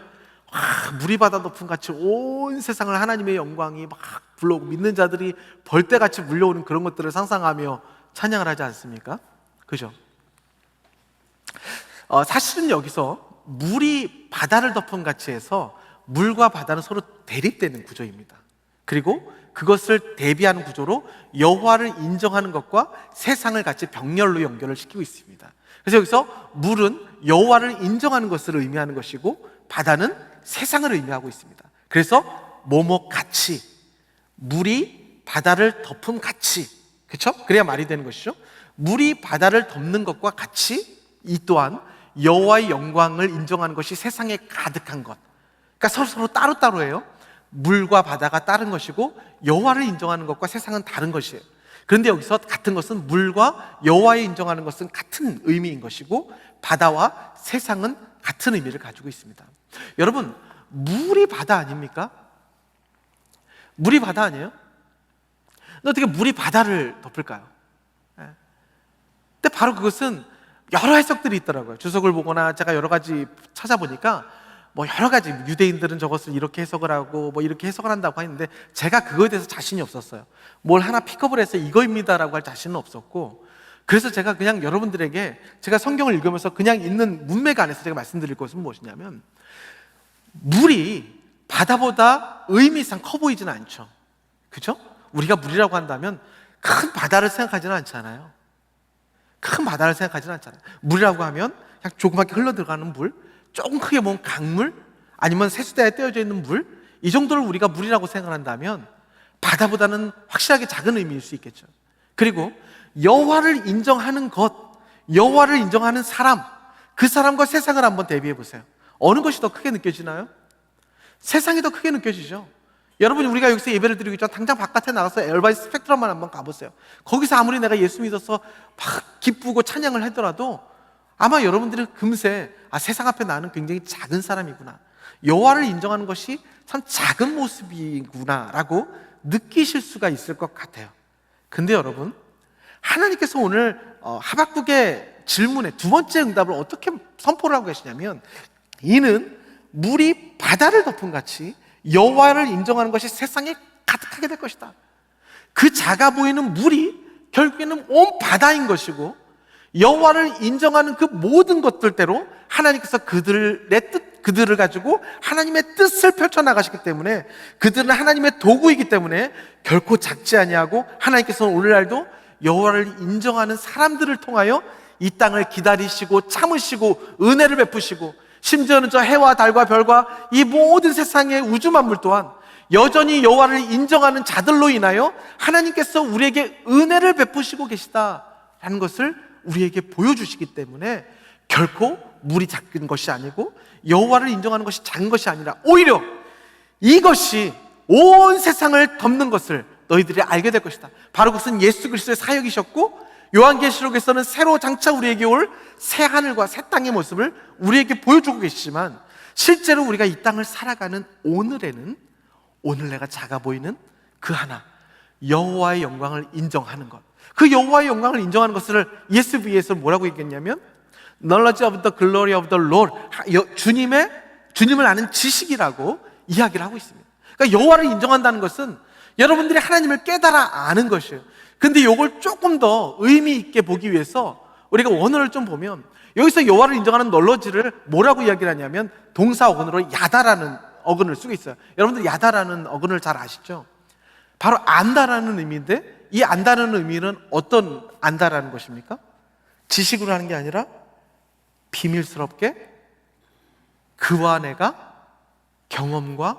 물이 바다 덮음같이 온 세상을 하나님의 영광이 막 불러오고 믿는 자들이 벌떼같이 물려오는 그런 것들을 상상하며 찬양을 하지 않습니까? 그죠? 사실은 여기서 물이 바다를 덮음같이 해서 물과 바다는 서로 대립되는 구조입니다. 그리고 그것을 대비하는 구조로 여호와를 인정하는 것과 세상을 같이 병렬로 연결을 시키고 있습니다. 그래서 여기서 물은 여호와를 인정하는 것을 의미하는 것이고 바다는 세상을 의미하고 있습니다. 그래서 뭐뭐같이, 물이 바다를 덮음같이, 그렇죠? 그래야 말이 되는 것이죠. 물이 바다를 덮는 것과 같이 이 또한 여호와의 영광을 인정하는 것이 세상에 가득한 것. 그러니까 서로 따로따로예요. 물과 바다가 다른 것이고 여호와를 인정하는 것과 세상은 다른 것이에요. 그런데 여기서 같은 것은 물과 여호와를 인정하는 것은 같은 의미인 것이고 바다와 세상은 같은 의미를 가지고 있습니다. 여러분, 물이 바다 아닙니까? 물이 바다 아니에요? 근데 어떻게 물이 바다를 덮을까요? 근데 바로 그것은 여러 해석들이 있더라고요. 주석을 보거나 제가 여러 가지 찾아보니까 여러 가지, 유대인들은 저것을 이렇게 해석을 하고 이렇게 해석을 한다고 했는데 제가 그거에 대해서 자신이 없었어요. 뭘 하나 픽업을 해서 이거입니다라고 할 자신은 없었고, 그래서 제가 그냥 여러분들에게 제가 성경을 읽으면서 그냥 있는 문맥 안에서 제가 말씀드릴 것은 무엇이냐면, 물이 바다보다 의미상 커 보이지는 않죠. 그렇죠? 우리가 물이라고 한다면 큰 바다를 생각하지는 않잖아요. 큰 바다를 생각하지는 않잖아요. 물이라고 하면 그냥 조그맣게 흘러들어가는 물, 조금 크게 보면 강물, 아니면 세수대에 떼어져 있는 물, 이 정도를 우리가 물이라고 생각한다면 바다보다는 확실하게 작은 의미일 수 있겠죠. 그리고 여호와를 인정하는 것, 여호와를 인정하는 사람, 그 사람과 세상을 한번 대비해 보세요. 어느 것이 더 크게 느껴지나요? 세상이 더 크게 느껴지죠. 여러분이 우리가 여기서 예배를 드리고 있죠. 당장 바깥에 나가서 엘바인 스펙트럼만 한번 가보세요. 거기서 아무리 내가 예수 믿어서 막 기쁘고 찬양을 하더라도 아마 여러분들이 금세 세상 앞에 나는 굉장히 작은 사람이구나, 여호와를 인정하는 것이 참 작은 모습이구나 라고 느끼실 수가 있을 것 같아요. 근데 여러분, 하나님께서 오늘 하박국의 질문에 두 번째 응답을 어떻게 선포를 하고 계시냐면, 이는 물이 바다를 덮은 같이 여호와를 인정하는 것이 세상에 가득하게 될 것이다. 그 작아 보이는 물이 결국에는 온 바다인 것이고, 여호와를 인정하는 그 모든 것들대로 하나님께서 그들을 가지고 하나님의 뜻을 펼쳐나가시기 때문에, 그들은 하나님의 도구이기 때문에 결코 작지 아니하고, 하나님께서는 오늘날도 여호와를 인정하는 사람들을 통하여 이 땅을 기다리시고 참으시고 은혜를 베푸시고, 심지어는 저 해와 달과 별과 이 모든 세상의 우주 만물 또한 여전히 여호와를 인정하는 자들로 인하여 하나님께서 우리에게 은혜를 베푸시고 계시다라는 것을 우리에게 보여주시기 때문에, 결코 물이 작은 것이 아니고 여호와를 인정하는 것이 작은 것이 아니라 오히려 이것이 온 세상을 덮는 것을 너희들이 알게 될 것이다. 바로 그것은 예수 그리스도의 사역이셨고, 요한계시록에서는 새로 장차 우리에게 올 새 하늘과 새 땅의 모습을 우리에게 보여주고 계시지만, 실제로 우리가 이 땅을 살아가는 오늘에는, 오늘 내가 작아 보이는 그 하나, 여호와의 영광을 인정하는 것, 그 여호와의 영광을 인정하는 것을 ESV에서 뭐라고 얘기했냐면 knowledge of the glory of the Lord, 주님을 아는 지식이라고 이야기를 하고 있습니다. 그러니까 여호와를 인정한다는 것은 여러분들이 하나님을 깨달아 아는 것이에요. 근데 이걸 조금 더 의미 있게 보기 위해서 우리가 원어를 좀 보면, 여기서 여호와를 인정하는 knowledge를 뭐라고 이야기를 하냐면 동사 어근으로 야다라는 어근을 쓰고 있어요. 여러분들 야다라는 어근을 잘 아시죠? 바로 안다라는 의미인데, 이 안다라는 의미는 어떤 안다라는 것입니까? 지식으로 하는 게 아니라 비밀스럽게 그와 내가 경험과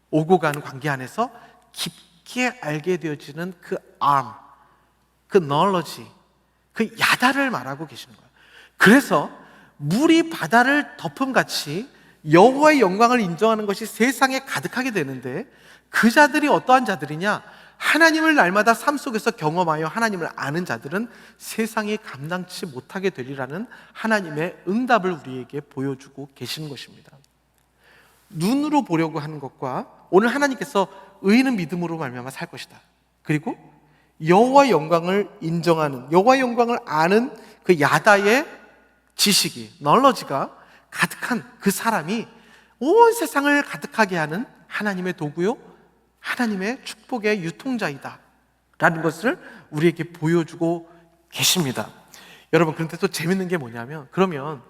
오고 가는 관계 안에서 깊게 알게 되어지는 그 그 knowledge, 그 야다를 말하고 계시는 거예요. 그래서 물이 바다를 덮음같이 여호와의 영광을 인정하는 것이 세상에 가득하게 되는데, 그 자들이 어떠한 자들이냐? 하나님을 날마다 삶 속에서 경험하여 하나님을 아는 자들은 세상이 감당치 못하게 되리라는 하나님의 응답을 우리에게 보여주고 계시는 것입니다. 눈으로 보려고 하는 것과 오늘 하나님께서 의인은 믿음으로 말미암아 살 것이다, 그리고 여호와의 영광을 인정하는, 여호와의 영광을 아는 그 야다의 지식이, knowledge가 가득한 그 사람이 온 세상을 가득하게 하는 하나님의 도구요, 하나님의 축복의 유통자이다 라는 것을 우리에게 보여주고 계십니다. 여러분, 그런데 또 재밌는 게 뭐냐면, 그러면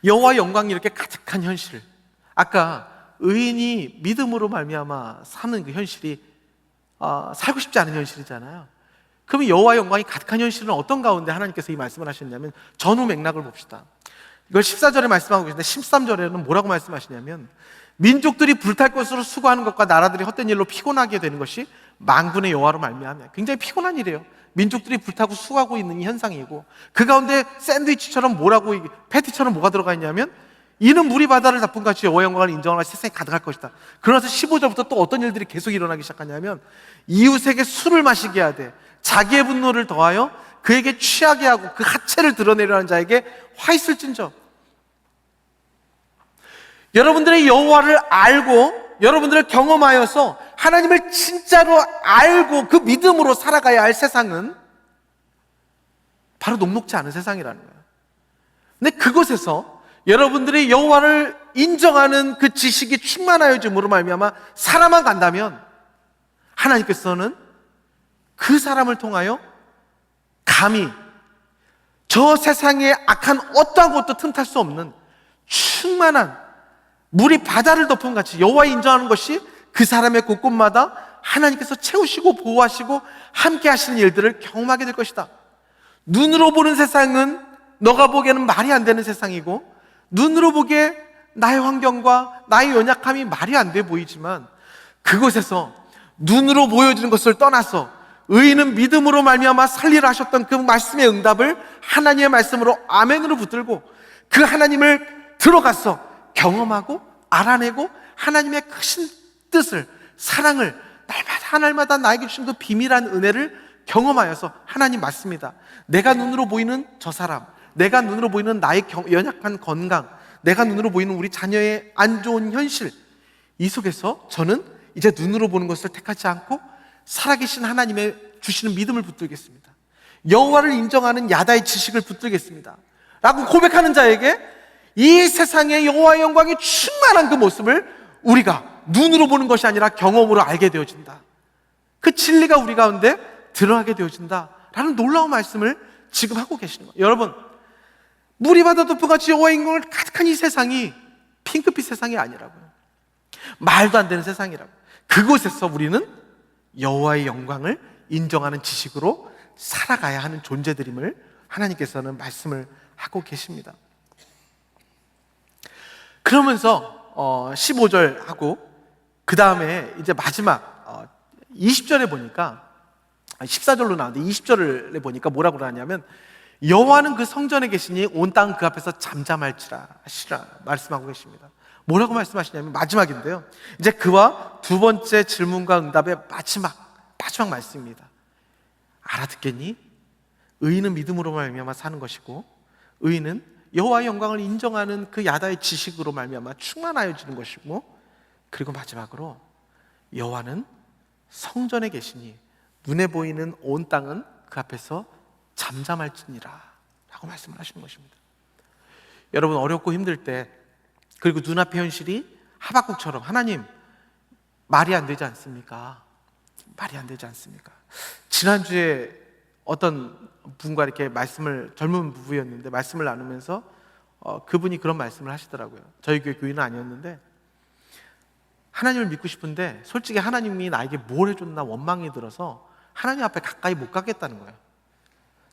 여호와의 영광이 이렇게 가득한 현실, 아까 의인이 믿음으로 말미암아 사는 그 현실이 살고 싶지 않은 현실이잖아요. 그러면 여호와의 영광이 가득한 현실은 어떤 가운데 하나님께서 이 말씀을 하셨냐면, 전후 맥락을 봅시다. 이걸 14절에 말씀하고 계신데 13절에는 뭐라고 말씀하시냐면, 민족들이 불탈 것으로 수고하는 것과 나라들이 헛된 일로 피곤하게 되는 것이 만군의 여호와로 말미암아. 굉장히 피곤한 일이에요. 민족들이 불타고 수고하고 있는 이 현상이고, 그 가운데 샌드위치처럼 패티처럼 뭐가 들어가 있냐면, 이는 물이 바다를 덮은 같이 여호와의 영광을 인정하는 세상이 가득할 것이다. 그러면서 15절부터 또 어떤 일들이 계속 일어나기 시작하냐면, 이웃에게 술을 마시게 하되 자기의 분노를 더하여 그에게 취하게 하고 그 하체를 드러내려는 자에게 화 있을진저. 여러분들의 여호와를 알고 여러분들을 경험하여서 하나님을 진짜로 알고 그 믿음으로 살아가야 할 세상은 바로 녹록지 않은 세상이라는 거예요. 근데 그곳에서 여러분들이 여호와를 인정하는 그 지식이 충만하여짐으로 말미암아 살아만 간다면, 하나님께서는 그 사람을 통하여 감히 저 세상의 악한 어떠한 것도 틈탈 수 없는 충만한 물이 바다를 덮은 같이 여호와를 인정하는 것이 그 사람의 곳곳마다 하나님께서 채우시고 보호하시고 함께 하시는 일들을 경험하게 될 것이다. 눈으로 보는 세상은 너가 보기에는 말이 안 되는 세상이고, 눈으로 보기에 나의 환경과 나의 연약함이 말이 안 돼 보이지만, 그곳에서 눈으로 보여지는 것을 떠나서 의인은 믿음으로 말미암아 살리라 하셨던 그 말씀의 응답을 하나님의 말씀으로 아멘으로 붙들고 그 하나님을 들어가서 경험하고 알아내고 하나님의 크신 뜻을, 사랑을 날마다 나에게 주신 그 비밀한 은혜를 경험하여서 하나님 맞습니다. 내가 눈으로 보이는 저 사람, 내가 눈으로 보이는 나의 연약한 건강, 내가 눈으로 보이는 우리 자녀의 안 좋은 현실, 이 속에서 저는 이제 눈으로 보는 것을 택하지 않고 살아계신 하나님의 주시는 믿음을 붙들겠습니다. 여호와를 인정하는 야다의 지식을 붙들겠습니다 라고 고백하는 자에게 이 세상의 여호와의 영광이 충만한 그 모습을 우리가 눈으로 보는 것이 아니라 경험으로 알게 되어진다. 그 진리가 우리 가운데 드러나게 되어진다 라는 놀라운 말씀을 지금 하고 계시는 거예요. 여러분, 물이 바다 덮어같이 여호와의 영광을 가득한 이 세상이 핑크빛 세상이 아니라고요. 말도 안 되는 세상이라고. 그곳에서 우리는 여호와의 영광을 인정하는 지식으로 살아가야 하는 존재들임을 하나님께서는 말씀을 하고 계십니다. 그러면서 15절 하고 그 다음에 이제 마지막 20절에 보니까 14절로 나오는데 20절에 보니까 뭐라고 그러냐면 여호와는 그 성전에 계시니 온 땅 그 앞에서 잠잠할지라 하시라 말씀하고 계십니다. 뭐라고 말씀하시냐면 마지막인데요, 이제 그와 두 번째 질문과 응답의 마지막 말씀입니다. 알아듣겠니? 의인은 믿음으로 말미암아 사는 것이고 의인은 여호와의 영광을 인정하는 그 야다의 지식으로 말미암아 충만하여지는 것이고, 그리고 마지막으로 여호와는 성전에 계시니 눈에 보이는 온 땅은 그 앞에서 잠잠할지니라 라고 말씀을 하시는 것입니다. 여러분, 어렵고 힘들 때, 그리고 눈앞의 현실이 하박국처럼 하나님 말이 안 되지 않습니까? 말이 안 되지 않습니까? 지난주에 어떤 분과 이렇게 젊은 부부였는데 말씀을 나누면서 그분이 그런 말씀을 하시더라고요. 저희 교회 교인은 아니었는데 하나님을 믿고 싶은데 솔직히 하나님이 나에게 뭘 해줬나 원망이 들어서 하나님 앞에 가까이 못 가겠다는 거예요.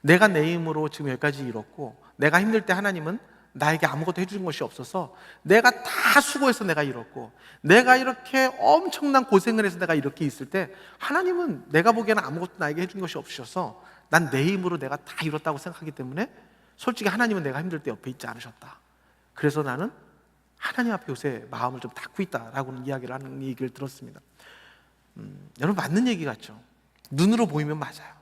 내가 내 힘으로 지금 여기까지 이뤘고, 내가 힘들 때 하나님은 나에게 아무것도 해준 것이 없어서 내가 다 수고해서 내가 이뤘고, 내가 이렇게 엄청난 고생을 해서 내가 이렇게 있을 때 하나님은 내가 보기에는 아무것도 나에게 해준 것이 없으셔서 난 내 힘으로 내가 다 이뤘다고 생각하기 때문에 솔직히 하나님은 내가 힘들 때 옆에 있지 않으셨다. 그래서 나는 하나님 앞에 요새 마음을 좀 닫고 있다라고는 이야기를 하는 얘기를 들었습니다. 여러분, 맞는 얘기 같죠? 눈으로 보이면 맞아요.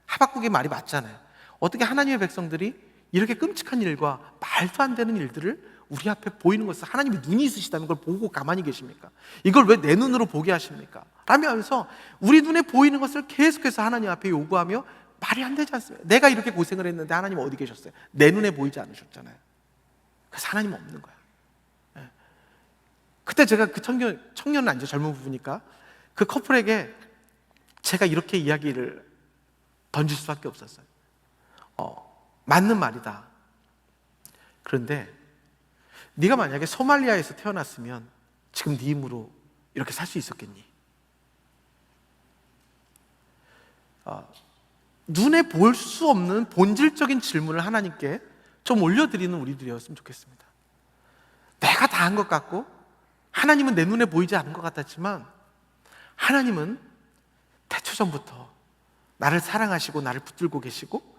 하박국의 말이 맞잖아요. 어떻게 하나님의 백성들이 이렇게 끔찍한 일과 말도 안 되는 일들을 우리 앞에 보이는 것을, 하나님이 눈이 있으시다면 그걸 보고 가만히 계십니까? 이걸 왜 내 눈으로 보게 하십니까? 라면서 우리 눈에 보이는 것을 계속해서 하나님 앞에 요구하며 말이 안 되지 않습니까? 내가 이렇게 고생을 했는데 하나님 어디 계셨어요? 내 눈에 보이지 않으셨잖아요. 그래서 하나님 없는 거야. 예. 그때 제가 그 청년은 아니죠, 젊은 부부니까 그 커플에게 제가 이렇게 이야기를 던질 수밖에 없었어요. 맞는 말이다. 그런데 네가 만약에 소말리아에서 태어났으면 지금 네 힘으로 이렇게 살 수 있었겠니? 눈에 볼 수 없는 본질적인 질문을 하나님께 좀 올려드리는 우리들이었으면 좋겠습니다. 내가 다 한 것 같고 하나님은 내 눈에 보이지 않은 것 같았지만 하나님은 태초전부터 나를 사랑하시고 나를 붙들고 계시고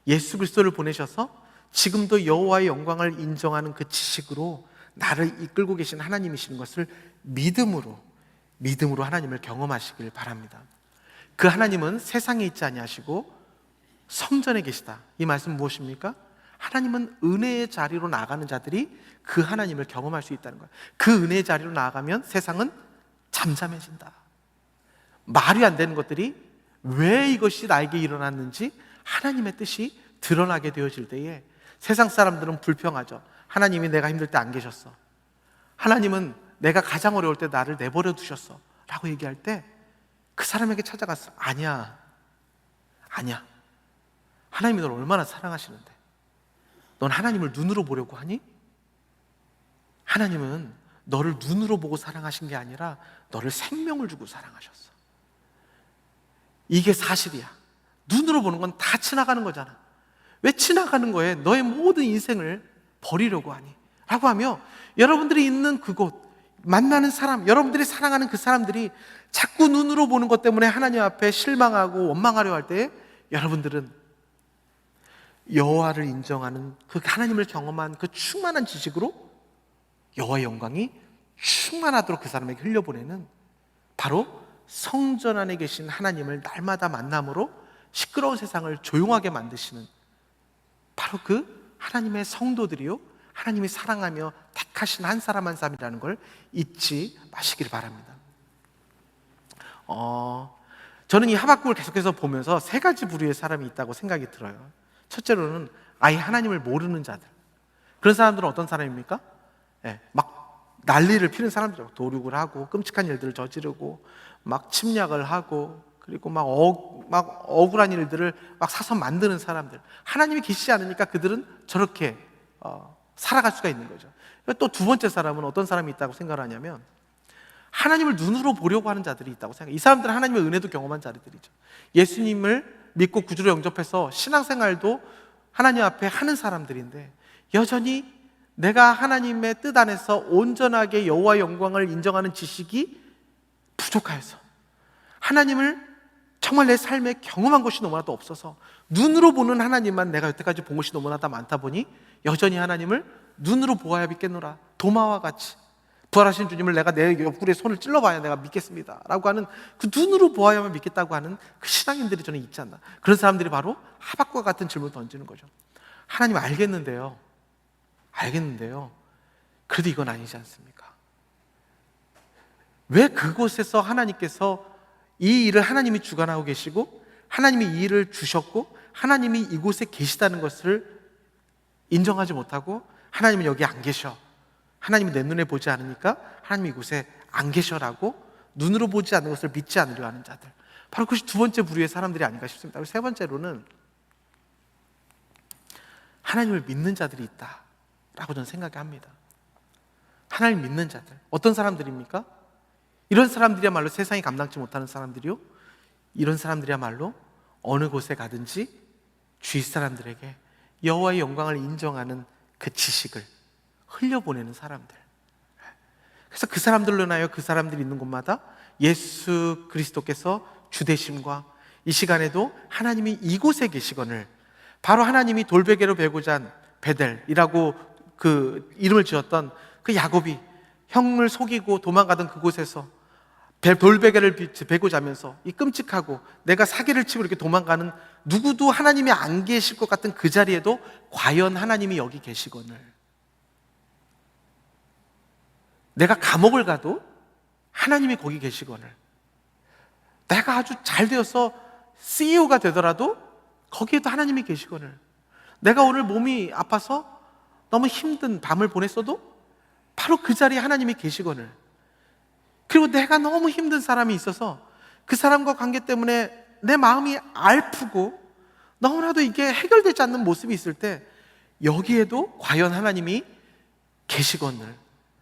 예수 그리스도를 보내셔서 지금도 여호와의 영광을 인정하는 그 지식으로 나를 이끌고 계신 하나님이신 것을 믿음으로 하나님을 경험하시길 바랍니다. 그 하나님은 세상에 있지 아니하시고 성전에 계시다. 이 말씀은 무엇입니까? 하나님은 은혜의 자리로 나아가는 자들이 그 하나님을 경험할 수 있다는 거예요. 그 은혜의 자리로 나아가면 세상은 잠잠해진다. 말이 안 되는 것들이 왜 이것이 나에게 일어났는지 하나님의 뜻이 드러나게 되어질 때에 세상 사람들은 불평하죠. 하나님이 내가 힘들 때 안 계셨어. 하나님은 내가 가장 어려울 때 나를 내버려 두셨어 라고 얘기할 때 그 사람에게 찾아가서 아니야. 하나님이 널 얼마나 사랑하시는데 넌 하나님을 눈으로 보려고 하니? 하나님은 너를 눈으로 보고 사랑하신 게 아니라 너를 생명을 주고 사랑하셨어. 이게 사실이야. 눈으로 보는 건 다 지나가는 거잖아. 왜 지나가는 거에 너의 모든 인생을 버리려고 하니? 라고 하며 여러분들이 있는 그곳, 만나는 사람, 여러분들이 사랑하는 그 사람들이 자꾸 눈으로 보는 것 때문에 하나님 앞에 실망하고 원망하려 할 때 여러분들은 여호와를 인정하는 그 하나님을 경험한 그 충만한 지식으로 여호와의 영광이 충만하도록 그 사람에게 흘려보내는 바로 성전 안에 계신 하나님을 날마다 만남으로 시끄러운 세상을 조용하게 만드시는 바로 그 하나님의 성도들이요, 하나님이 사랑하며 택하신 한 사람 한 사람이라는 걸 잊지 마시길 바랍니다. 저는 이 하박국을 계속해서 보면서 세 가지 부류의 사람이 있다고 생각이 들어요. 첫째로는 아예 하나님을 모르는 자들. 그런 사람들은 어떤 사람입니까? 막 난리를 피는 사람들이죠. 도륙을 하고 끔찍한 일들을 저지르고 막 침략을 하고 그리고 막 억울한 일들을 막 사서 만드는 사람들. 하나님이 계시지 않으니까 그들은 저렇게 살아갈 수가 있는 거죠. 또 두 번째 사람은 어떤 사람이 있다고 생각하냐면 하나님을 눈으로 보려고 하는 자들이 있다고 생각해요. 이 사람들은 하나님의 은혜도 경험한 자들이죠. 예수님을 믿고 구주로 영접해서 신앙생활도 하나님 앞에 하는 사람들인데 여전히 내가 하나님의 뜻 안에서 온전하게 여호와의 영광을 인정하는 지식이 부족하여서 하나님을 정말 내 삶에 경험한 것이 너무나도 없어서 눈으로 보는 하나님만 내가 여태까지 본 것이 너무나도 많다 보니 여전히 하나님을 눈으로 보아야 믿겠노라. 도마와 같이 부활하신 주님을 내가 내 옆구리에 손을 찔러봐야 내가 믿겠습니다 라고 하는 그 눈으로 보아야만 믿겠다고 하는 그 신앙인들이 저는 있지 않나. 그런 사람들이 바로 하박국과 같은 질문을 던지는 거죠. 하나님 알겠는데요, 그래도 이건 아니지 않습니까? 왜 그곳에서 하나님께서 이 일을 하나님이 주관하고 계시고 하나님이 이 일을 주셨고 하나님이 이곳에 계시다는 것을 인정하지 못하고 하나님은 여기 안 계셔, 하나님이 내 눈에 보지 않으니까 하나님이 이곳에 안 계셔라고 눈으로 보지 않는 것을 믿지 않으려 하는 자들, 바로 그것이 두 번째 부류의 사람들이 아닌가 싶습니다. 그리고 세 번째로는 하나님을 믿는 자들이 있다라고 저는 생각합니다. 하나님 믿는 자들, 어떤 사람들입니까? 이런 사람들이야말로 세상이 감당치 못하는 사람들이요, 이런 사람들이야말로 어느 곳에 가든지 주위 사람들에게 여호와의 영광을 인정하는 그 지식을 흘려보내는 사람들. 그래서 그 사람들로 인하여 그 사람들이 있는 곳마다 예수 그리스도께서 주되심과 이 시간에도 하나님이 이곳에 계시거늘, 바로 하나님이 돌베개로 베고자 한 베델이라고 그 이름을 지었던 그 야곱이 형을 속이고 도망가던 그곳에서 돌베개를 베고자 하면서 이 끔찍하고 내가 사기를 치고 이렇게 도망가는 누구도 하나님이 안 계실 것 같은 그 자리에도 과연 하나님이 여기 계시거늘, 내가 감옥을 가도 하나님이 거기 계시거늘, 내가 아주 잘 되어서 CEO가 되더라도 거기에도 하나님이 계시거늘, 내가 오늘 몸이 아파서 너무 힘든 밤을 보냈어도 바로 그 자리에 하나님이 계시거늘, 그리고 내가 너무 힘든 사람이 있어서 그 사람과 관계 때문에 내 마음이 아프고 너무나도 이게 해결되지 않는 모습이 있을 때 여기에도 과연 하나님이 계시거늘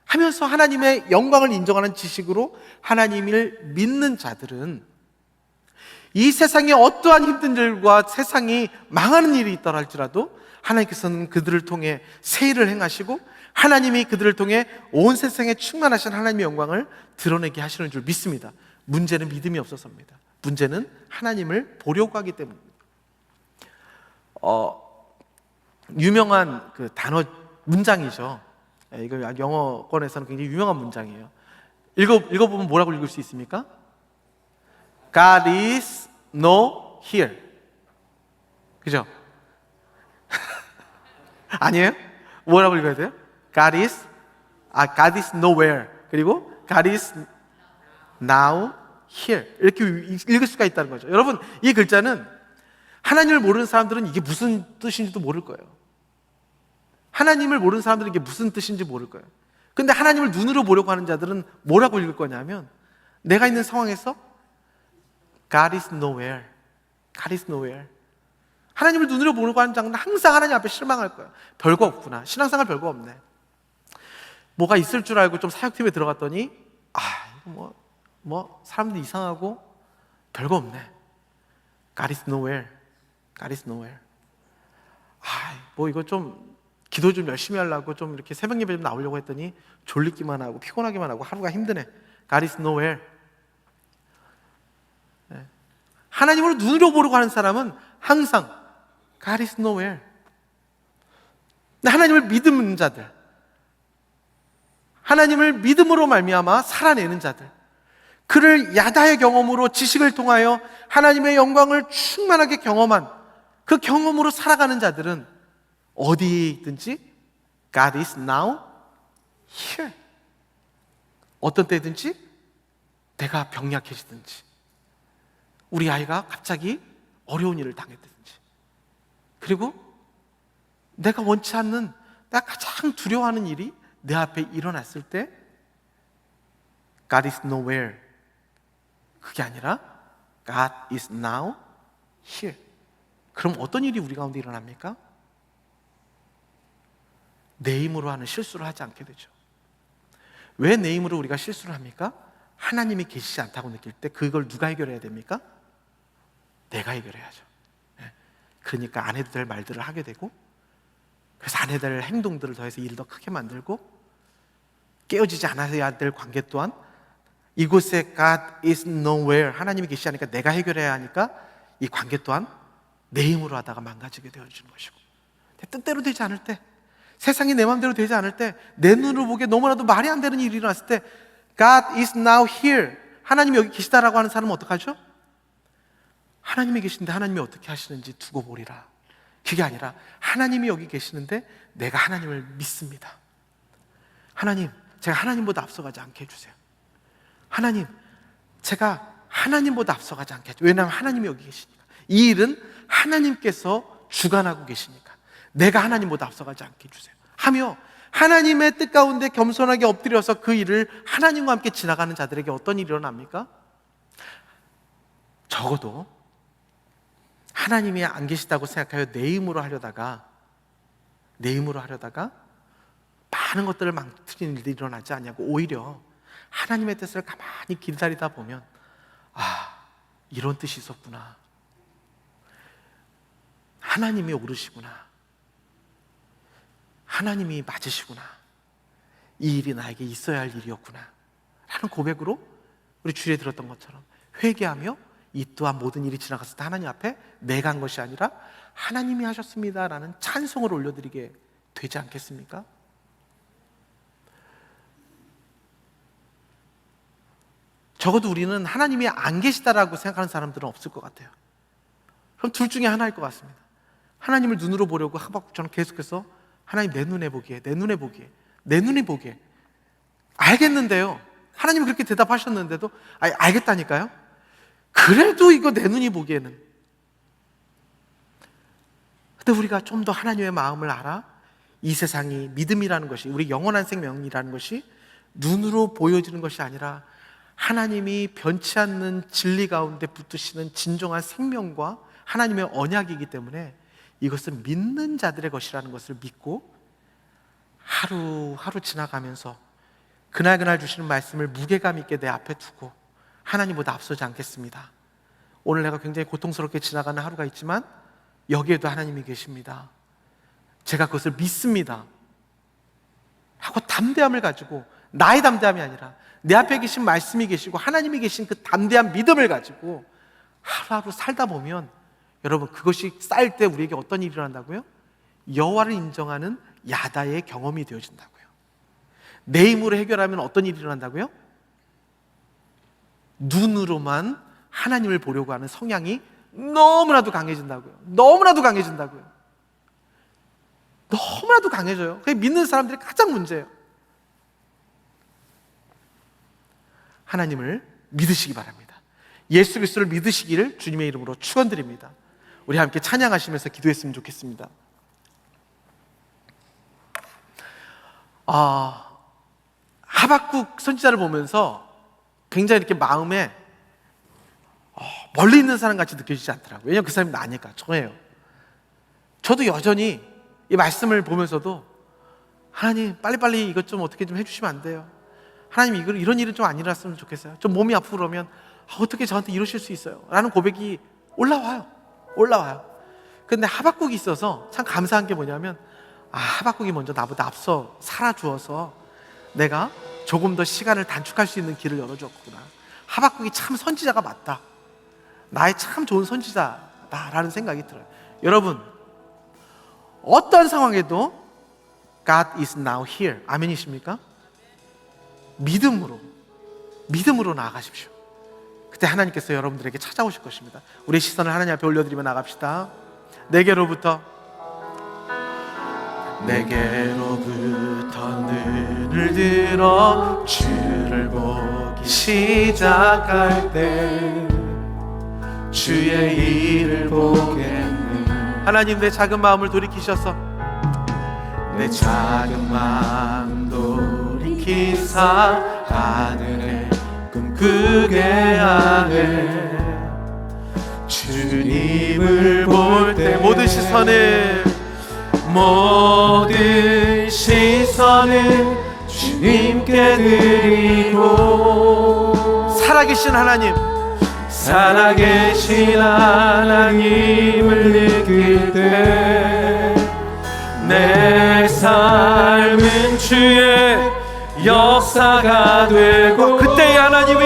하면서 하나님의 영광을 인정하는 지식으로 하나님을 믿는 자들은 이 세상에 어떠한 힘든 일과 세상이 망하는 일이 있더라 할지라도 하나님께서는 그들을 통해 새 일을 행하시고 하나님이 그들을 통해 온 세상에 충만하신 하나님의 영광을 드러내게 하시는 줄 믿습니다. 문제는 믿음이 없어서입니다. 문제는 하나님을 보려고 하기 때문입니다. 유명한 그 단어 문장이죠. 이거 영어권에서는 굉장히 유명한 문장이에요. 읽어보면 뭐라고 읽을 수 있습니까? God is no here. 그죠? 아니에요? 뭐라고 읽어야 돼요? God is nowhere. 그리고 God is now here. 이렇게 읽을 수가 있다는 거죠. 여러분, 이 글자는 하나님을 모르는 사람들은 이게 무슨 뜻인지도 모를 거예요. 하나님을 모르는 사람들은 이게 무슨 뜻인지 모를 거예요. 근데 하나님을 눈으로 보려고 하는 자들은 뭐라고 읽을 거냐면 내가 있는 상황에서 God is nowhere. God is nowhere. 하나님을 눈으로 보려고 하는 자는 항상 하나님 앞에 실망할 거예요. 별거 없구나. 신앙생활 별거 없네. 뭐가 있을 줄 알고 좀 사역팀에 들어갔더니 사람들 이상하고 별거 없네. God is nowhere. God is nowhere. 이거 좀 기도 좀 열심히 하려고 좀 이렇게 새벽 예배 좀 나오려고 했더니 졸리기만 하고 피곤하기만 하고 하루가 힘드네. God is nowhere. 하나님으로 눈으로 보려고 하는 사람은 항상 God is nowhere. 하나님을 믿는 자들, 하나님을 믿음으로 말미암아 살아내는 자들, 그를 야다의 경험으로 지식을 통하여 하나님의 영광을 충만하게 경험한 그 경험으로 살아가는 자들은 어디에 있든지 God is now here. 어떤 때든지 내가 병약해지든지 우리 아이가 갑자기 어려운 일을 당했든지 그리고 내가 원치 않는 내가 가장 두려워하는 일이 내 앞에 일어났을 때 God is nowhere. 그게 아니라 God is now here. 그럼 어떤 일이 우리 가운데 일어납니까? 내 힘으로 하는 실수를 하지 않게 되죠. 왜 내 힘으로 우리가 실수를 합니까? 하나님이 계시지 않다고 느낄 때 그걸 누가 해결해야 됩니까? 내가 해결해야죠. 그러니까 안 해도 될 말들을 하게 되고 그래서 안 해야 될 행동들을 더해서 일을 더 크게 만들고 깨어지지 않아야 될 관계 또한 이곳에 God is nowhere 하나님이 계시지 않으니까 내가 해결해야 하니까 이 관계 또한 내 힘으로 하다가 망가지게 되어지는 것이고 내 뜻대로 되지 않을 때 세상이 내 마음대로 되지 않을 때 내 눈으로 보기에 너무나도 말이 안 되는 일이 일어났을 때 God is now here 하나님이 여기 계시다라고 하는 사람은 어떡하죠? 하나님이 계신데 하나님이 어떻게 하시는지 두고 보리라. 그게 아니라 하나님이 여기 계시는데 내가 하나님을 믿습니다. 하나님, 제가 하나님보다 앞서가지 않게 해주세요. 하나님, 제가 하나님보다 앞서가지 않게 해주세요. 왜냐하면 하나님이 여기 계시니까. 이 일은 하나님께서 주관하고 계시니까 내가 하나님보다 앞서가지 않게 해주세요 하며 하나님의 뜻 가운데 겸손하게 엎드려서 그 일을 하나님과 함께 지나가는 자들에게 어떤 일이 일어납니까? 적어도 하나님이 안 계시다고 생각하여 내 힘으로 하려다가 많은 것들을 망치는 일들이 일어나지 않냐고 오히려 하나님의 뜻을 가만히 기다리다 보면 이런 뜻이 있었구나. 하나님이 옳으시구나. 하나님이 맞으시구나. 이 일이 나에게 있어야 할 일이었구나 라는 고백으로 우리 주일에 들었던 것처럼 회개하며 이 또한 모든 일이 지나갔을 때 하나님 앞에 내가 한 것이 아니라 하나님이 하셨습니다 라는 찬송을 올려드리게 되지 않겠습니까? 적어도 우리는 하나님이 안 계시다라고 생각하는 사람들은 없을 것 같아요. 그럼 둘 중에 하나일 것 같습니다. 하나님을 눈으로 보려고 하박국처럼 계속해서 하나님 내 눈에 보기에 알겠는데요. 하나님이 그렇게 대답하셨는데도 알겠다니까요. 그래도 이거 내 눈이 보기에는. 근데 우리가 좀 더 하나님의 마음을 알아 이 세상이 믿음이라는 것이 우리 영원한 생명이라는 것이 눈으로 보여지는 것이 아니라 하나님이 변치 않는 진리 가운데 붙드시는 진정한 생명과 하나님의 언약이기 때문에 이것은 믿는 자들의 것이라는 것을 믿고 하루하루 지나가면서 그날 주시는 말씀을 무게감 있게 내 앞에 두고 하나님보다 앞서지 않겠습니다. 오늘 내가 굉장히 고통스럽게 지나가는 하루가 있지만 여기에도 하나님이 계십니다. 제가 그것을 믿습니다 하고 담대함을 가지고 나의 담대함이 아니라 내 앞에 계신 말씀이 계시고 하나님이 계신 그 담대한 믿음을 가지고 하루하루 살다 보면 여러분 그것이 쌓일 때 우리에게 어떤 일이 일어난다고요? 여호와를 인정하는 야다의 경험이 되어진다고요. 내 힘으로 해결하면 어떤 일이 일어난다고요? 눈으로만 하나님을 보려고 하는 성향이 너무나도 강해진다고요. 너무나도 강해져요. 그게 믿는 사람들이 가장 문제예요. 하나님을 믿으시기 바랍니다. 예수 그리스도를 믿으시기를 주님의 이름으로 축원드립니다. 우리 함께 찬양하시면서 기도했으면 좋겠습니다. 하박국 선지자를 보면서 굉장히 이렇게 마음에 멀리 있는 사람 같이 느껴지지 않더라고요. 왜냐하면 그 사람이 나니까, 저예요. 저도 여전히 이 말씀을 보면서도 하나님 빨리빨리 이것 좀 어떻게 좀 해주시면 안 돼요? 하나님 이런 일은 좀 안 일어났으면 좋겠어요. 좀 몸이 아프고 그러면 어떻게 저한테 이러실 수 있어요? 라는 고백이 올라와요. 근데 하박국이 있어서 참 감사한 게 뭐냐면 하박국이 먼저 나보다 앞서 살아주어서 내가 조금 더 시간을 단축할 수 있는 길을 열어줬구나. 하박국이 참 선지자가 맞다. 나의 참 좋은 선지자다라는 생각이 들어요. 여러분, 어떤 상황에도 God is now here. 아멘이십니까? 믿음으로 나아가십시오. 그때 하나님께서 여러분들에게 찾아오실 것입니다. 우리 시선을 하나님 앞에 올려드리며 나갑시다. 내게로부터 눈을 들어 주를 보기 시작할 때 주의 일을 보겠네. 하나님, 내 작은 마음을 돌이키셔서 내 작은 마음 돌이키사 하늘에 꿈꾸게 하네. 주님을 볼 때 모든 시선을 주님께 드리고, 살아계신 하나님을 느낄 때 내 삶은 주의 역사가 되고, 그때 하나님이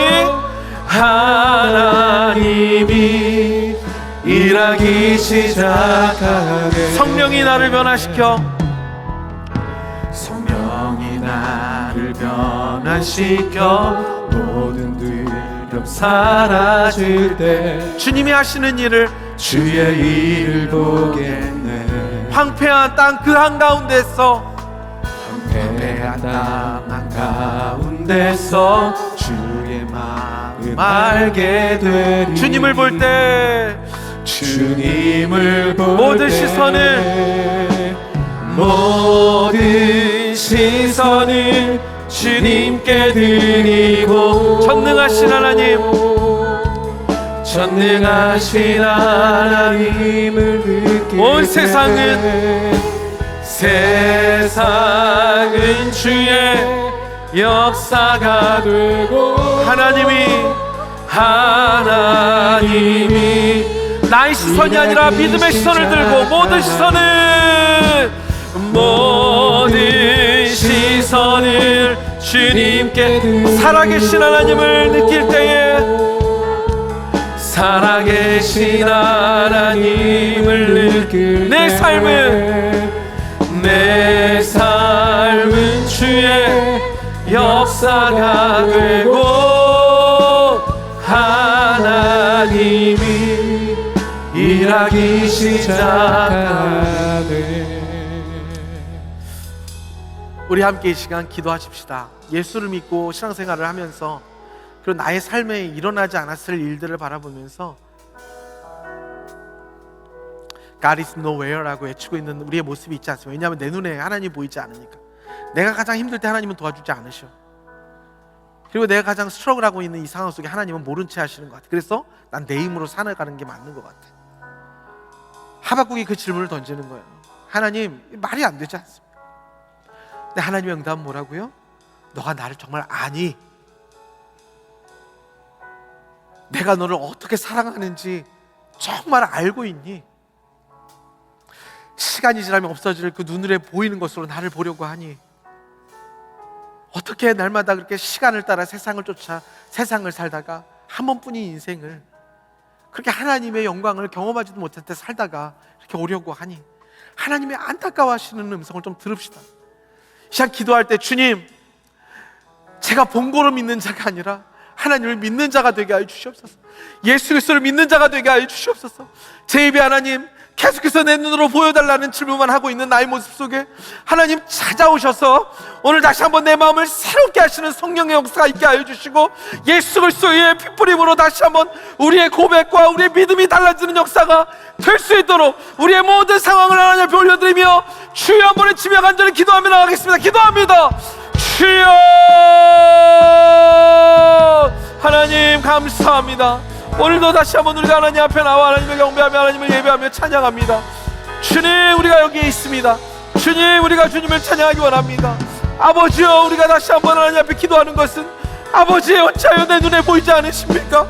일하기 시작하게, 성령이 나를 변화시켜 모든 두려움 사라질 때 주님이 하시는 일을, 주의 일을 보겠네. 황폐한 땅 그 한가운데서 주의 마음 알게 되리. 주님을 볼 때 모든 시선을 주님께 드리고, 전능하신 하나님을 느끼게, 온 세상은 주의 역사가 되고, 하나님이 나의 시선이 아니라 믿음의 시선을 들고, 모든 시선을 주님께, 살아계신 하나님을 느낄 때에, 살아계신 하나님을 느낄 때 내 삶은 주의 역사가 되고, 하나님이 일하기 시작하네. 우리 함께 이 시간 기도하십시다. 예수를 믿고 신앙생활을 하면서, 그리고 나의 삶에 일어나지 않았을 일들을 바라보면서 God is nowhere라고 외치고 있는 우리의 모습이 있지 않습니까? 왜냐하면 내 눈에 하나님이 보이지 않으니까. 내가 가장 힘들 때 하나님은 도와주지 않으셔. 그리고 내가 가장 스트러글하고 있는 이 상황 속에 하나님은 모른 채 하시는 것 같아. 그래서 난 내 힘으로 살아가는 게 맞는 것 같아. 하박국이 그 질문을 던지는 거예요. 하나님, 말이 안 되지 않습니까? 근데 하나님의 응답은 뭐라고요? 너가 나를 정말 아니? 내가 너를 어떻게 사랑하는지 정말 알고 있니? 시간이 지나면 없어질 그 눈으로 보이는 것으로 나를 보려고 하니, 어떻게 날마다 그렇게 시간을 따라 세상을 쫓아 세상을 살다가 한 번뿐인 인생을 그렇게 하나님의 영광을 경험하지도 못할 때 살다가 이렇게 오려고 하니, 하나님의 안타까워하시는 음성을 좀 들읍시다. 시간 기도할 때, 주님, 제가 본고로 믿는 자가 아니라 하나님을 믿는 자가 되게 하여 주시옵소서. 예수 그리스도를 믿는 자가 되게 하여 주시옵소서. 제 입에 하나님 계속해서 내 눈으로 보여달라는 질문만 하고 있는 나의 모습 속에 하나님 찾아오셔서 오늘 다시 한번 내 마음을 새롭게 하시는 성령의 역사가 있게 하여 주시고, 예수 그리스도의 피뿌림으로 다시 한번 우리의 고백과 우리의 믿음이 달라지는 역사가 될 수 있도록 우리의 모든 상황을 하나님 앞에 올려드리며 주여 한번 외치며 간절히 기도하며 나가겠습니다. 기도합니다. 주여, 하나님 감사합니다. 오늘도 다시 한번 우리가 하나님 앞에 나와 하나님을 경배하며 하나님을 예배하며 찬양합니다. 주님, 우리가 여기에 있습니다. 주님, 우리가 주님을 찬양하기 원합니다. 아버지여, 우리가 다시 한번 하나님 앞에 기도하는 것은, 아버지, 어찌하여 내 눈에 보이지 않으십니까?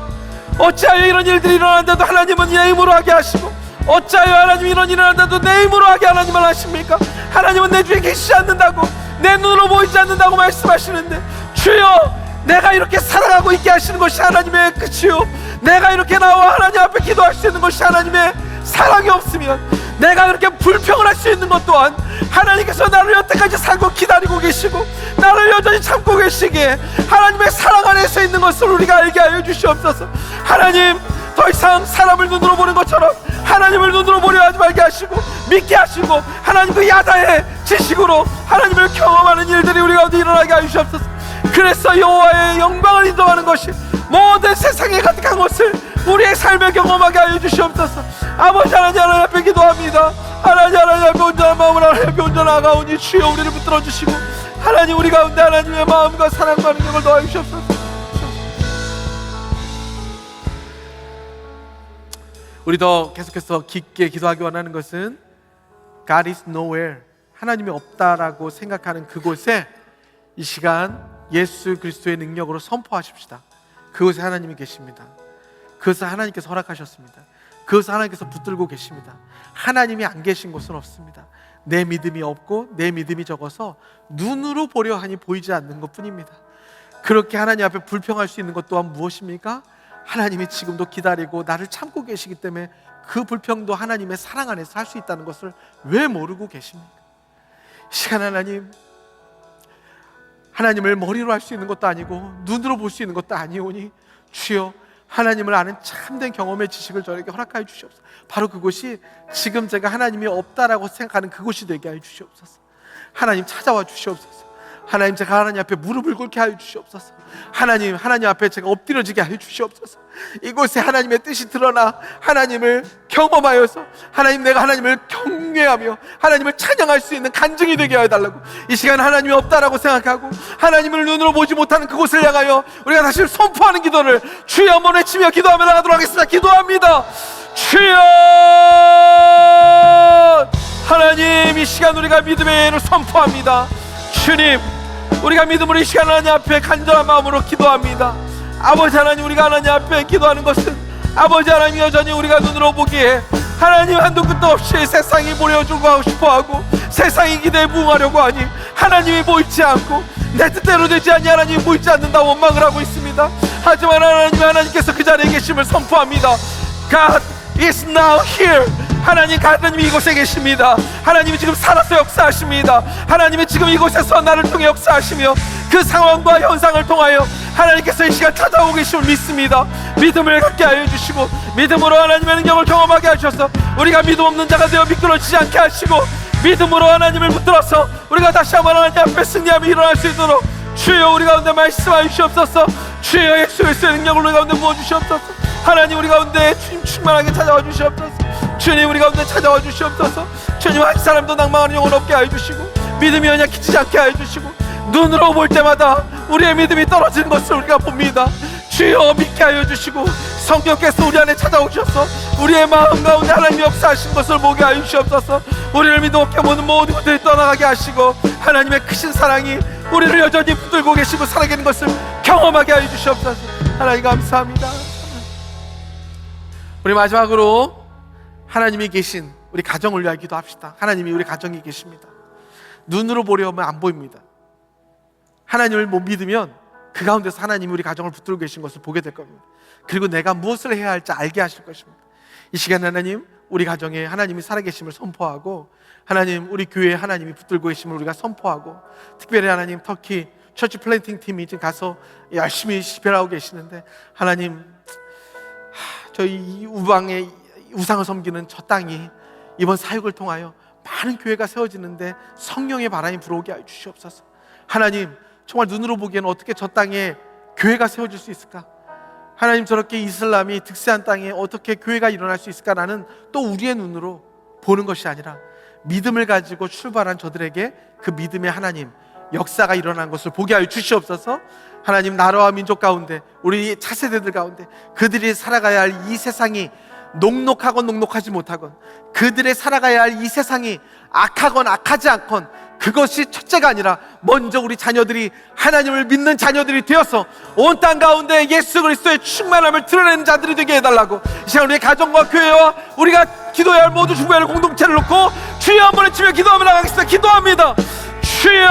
어찌하여 이런 일들이 일어난다도 하나님은 내 힘으로 하게 하시고, 어찌하여 하나님 이런 일이 일어난다도 내 힘으로 하게 하나님은 하십니까? 하나님은 내 주에 계시지 않는다고, 내 눈으로 보이지 않는다고 말씀하시는데, 주여, 내가 이렇게 살아가고 있게 하시는 것이 하나님의 끝이요, 내가 이렇게 나와 하나님 앞에 기도할 수 있는 것이 하나님의 사랑이 없으면, 내가 그렇게 불평을 할 수 있는 것 또한 하나님께서 나를 여태까지 살고 기다리고 계시고 나를 여전히 참고 계시기에 하나님의 사랑 안에서 있는 것을 우리가 알게 하여 주시옵소서. 하나님, 더 이상 사람을 눈으로 보는 것처럼 하나님을 눈으로 보려 하지 말게 하시고 믿게 하시고 하나님 그 야다의 지식으로 하나님을 경험하는 일들이 우리 가운데 일어나게 하여 주시옵소서. 그래서 여호와의 영광을 인도하는 것이 모든 세상에 가득한 것을 우리의 삶에 경험하게 하여 주시옵소서. 아버지 하나님 앞에 기도합니다. 하나님 앞에 온전한 마음을 하나님 앞에 온전한 아가오니 주여 우리를 붙들어 주시고 하나님 우리 가운데 하나님의 마음과 사랑과 능력을 더하여 주시옵소서. 우리 더 계속해서 깊게 기도하기 원하는 것은 God is nowhere, 하나님이 없다라고 생각하는 그곳에 이 시간 예수 그리스도의 능력으로 선포하십시다. 그곳에 하나님이 계십니다. 그것을 하나님께서 허락하셨습니다. 그것을 하나님께서 붙들고 계십니다. 하나님이 안 계신 곳은 없습니다. 내 믿음이 없고 내 믿음이 적어서 눈으로 보려 하니 보이지 않는 것뿐입니다. 그렇게 하나님 앞에 불평할 수 있는 것 또한 무엇입니까? 하나님이 지금도 기다리고 나를 참고 계시기 때문에 그 불평도 하나님의 사랑 안에서 할 수 있다는 것을 왜 모르고 계십니까? 이 시간 하나님을 머리로 할 수 있는 것도 아니고 눈으로 볼 수 있는 것도 아니오니 주여 하나님을 아는 참된 경험의 지식을 저에게 허락하여 주시옵소서. 바로 그곳이 지금 제가 하나님이 없다라고 생각하는 그곳이 되게 하여 주시옵소서. 하나님 찾아와 주시옵소서. 하나님, 제가 하나님 앞에 무릎을 꿇게 하여 주시옵소서. 하나님 앞에 제가 엎드려지게 하여 주시옵소서. 이곳에 하나님의 뜻이 드러나 하나님을 경험하여서 하나님, 내가 하나님을 경외하며 하나님을 찬양할 수 있는 간증이 되게 하여 달라고. 이 시간 하나님이 없다라고 생각하고 하나님을 눈으로 보지 못하는 그곳을 향하여 우리가 다시 선포하는 기도를 주여 한번 외치며 기도하며 나가도록 하겠습니다. 기도합니다. 주여, 하나님, 이 시간 우리가 믿음의 예를 선포합니다. 주님, 우리가 믿음으로 이 시간 하나님 앞에 간절한 마음으로 기도합니다. 아버지 하나님, 우리가 하나님 앞에 기도하는 것은 아버지 하나님, 여전히 우리가 눈으로 보기에 하나님 한도 끝도 없이 세상이 보려주고 하고 싶어하고 세상의 기대에 부응하려고 하니 하나님이 보이지 않고 내 뜻대로 되지 않니 하나님이 보이지 않는다 원망을 하고 있습니다. 하지만 하나님께서 그 자리에 계심을 선포합니다. God is now here. 하나님이 이곳에 계십니다. 하나님이 지금 살아서 역사하십니다. 하나님이 지금 이곳에서 나를 통해 역사하시며 그 상황과 현상을 통하여 하나님께서 이 시간 찾아오고 계심을 믿습니다. 믿음을 갖게 하여 주시고 믿음으로 하나님의 능력을 경험하게 하셔서 우리가 믿음 없는 자가 되어 미끄러지지 않게 하시고 믿음으로 하나님을 붙들어서 우리가 다시 한번 하나님 앞에 승리하며 일어날 수 있도록 주여 우리 가운데 말씀하여 주시옵소서. 주여 예수 그리스도의 능력을 우리 가운데 부어주시옵소서. 하나님, 우리 가운데 주님 충만하게 찾아와 주시옵소서. 주님, 우리 가운데 찾아와 주시옵소서. 주님, 한 사람도 낭망하는 영혼 없게 하여 주시고 믿음이 연약해지지 않게 하여 주시고 눈으로 볼 때마다 우리의 믿음이 떨어지는 것을 우리가 봅니다. 주여 믿게 하여 주시고 성령께서 우리 안에 찾아오셔서 우리의 마음 가운데 하나님이 역사하신 것을 보게 하여 주시옵소서. 우리를 믿음 없게 보는 모든 것들이 떠나가게 하시고 하나님의 크신 사랑이 우리를 여전히 붙들고 계시고 살아계는 것을 경험하게 하여 주시옵소서. 하나님 감사합니다. 우리 마지막으로 하나님이 계신 우리 가정을 위하여 기도합시다. 하나님이 우리 가정에 계십니다. 눈으로 보려면 안 보입니다. 하나님을 못 믿으면 그 가운데서 하나님이 우리 가정을 붙들고 계신 것을 보게 될 겁니다. 그리고 내가 무엇을 해야 할지 알게 하실 것입니다. 이 시간 하나님, 우리 가정에 하나님이 살아계심을 선포하고 하나님, 우리 교회에 하나님이 붙들고 계심을 우리가 선포하고 특별히 하나님, 터키 처치 플랜팅 팀이 지금 가서 열심히 집회하고 계시는데 하나님, 저희 우방에 우상을 섬기는 저 땅이 이번 사역을 통하여 많은 교회가 세워지는데 성령의 바람이 불어오게 하여 주시옵소서. 하나님, 정말 눈으로 보기에는 어떻게 저 땅에 교회가 세워질 수 있을까? 하나님, 저렇게 이슬람이 득세한 땅에 어떻게 교회가 일어날 수 있을까라는 또 우리의 눈으로 보는 것이 아니라 믿음을 가지고 출발한 저들에게 그 믿음의 하나님 역사가 일어난 것을 보게 하여 주시옵소서. 하나님, 나라와 민족 가운데 우리 차세대들 가운데 그들이 살아가야 할 이 세상이 녹록하건 녹록하지 못하건 그들의 살아가야 할 이 세상이 악하건 악하지 않건 그것이 첫째가 아니라 먼저 우리 자녀들이 하나님을 믿는 자녀들이 되어서 온 땅 가운데 예수 그리스도의 충만함을 드러내는 자들이 되게 해달라고 이 시간 우리의 가정과 교회와 우리가 기도해야 할 모든 중보의 공동체를 놓고 주여 한번 외치며 기도하며 나가겠습니다. 기도합니다. 주여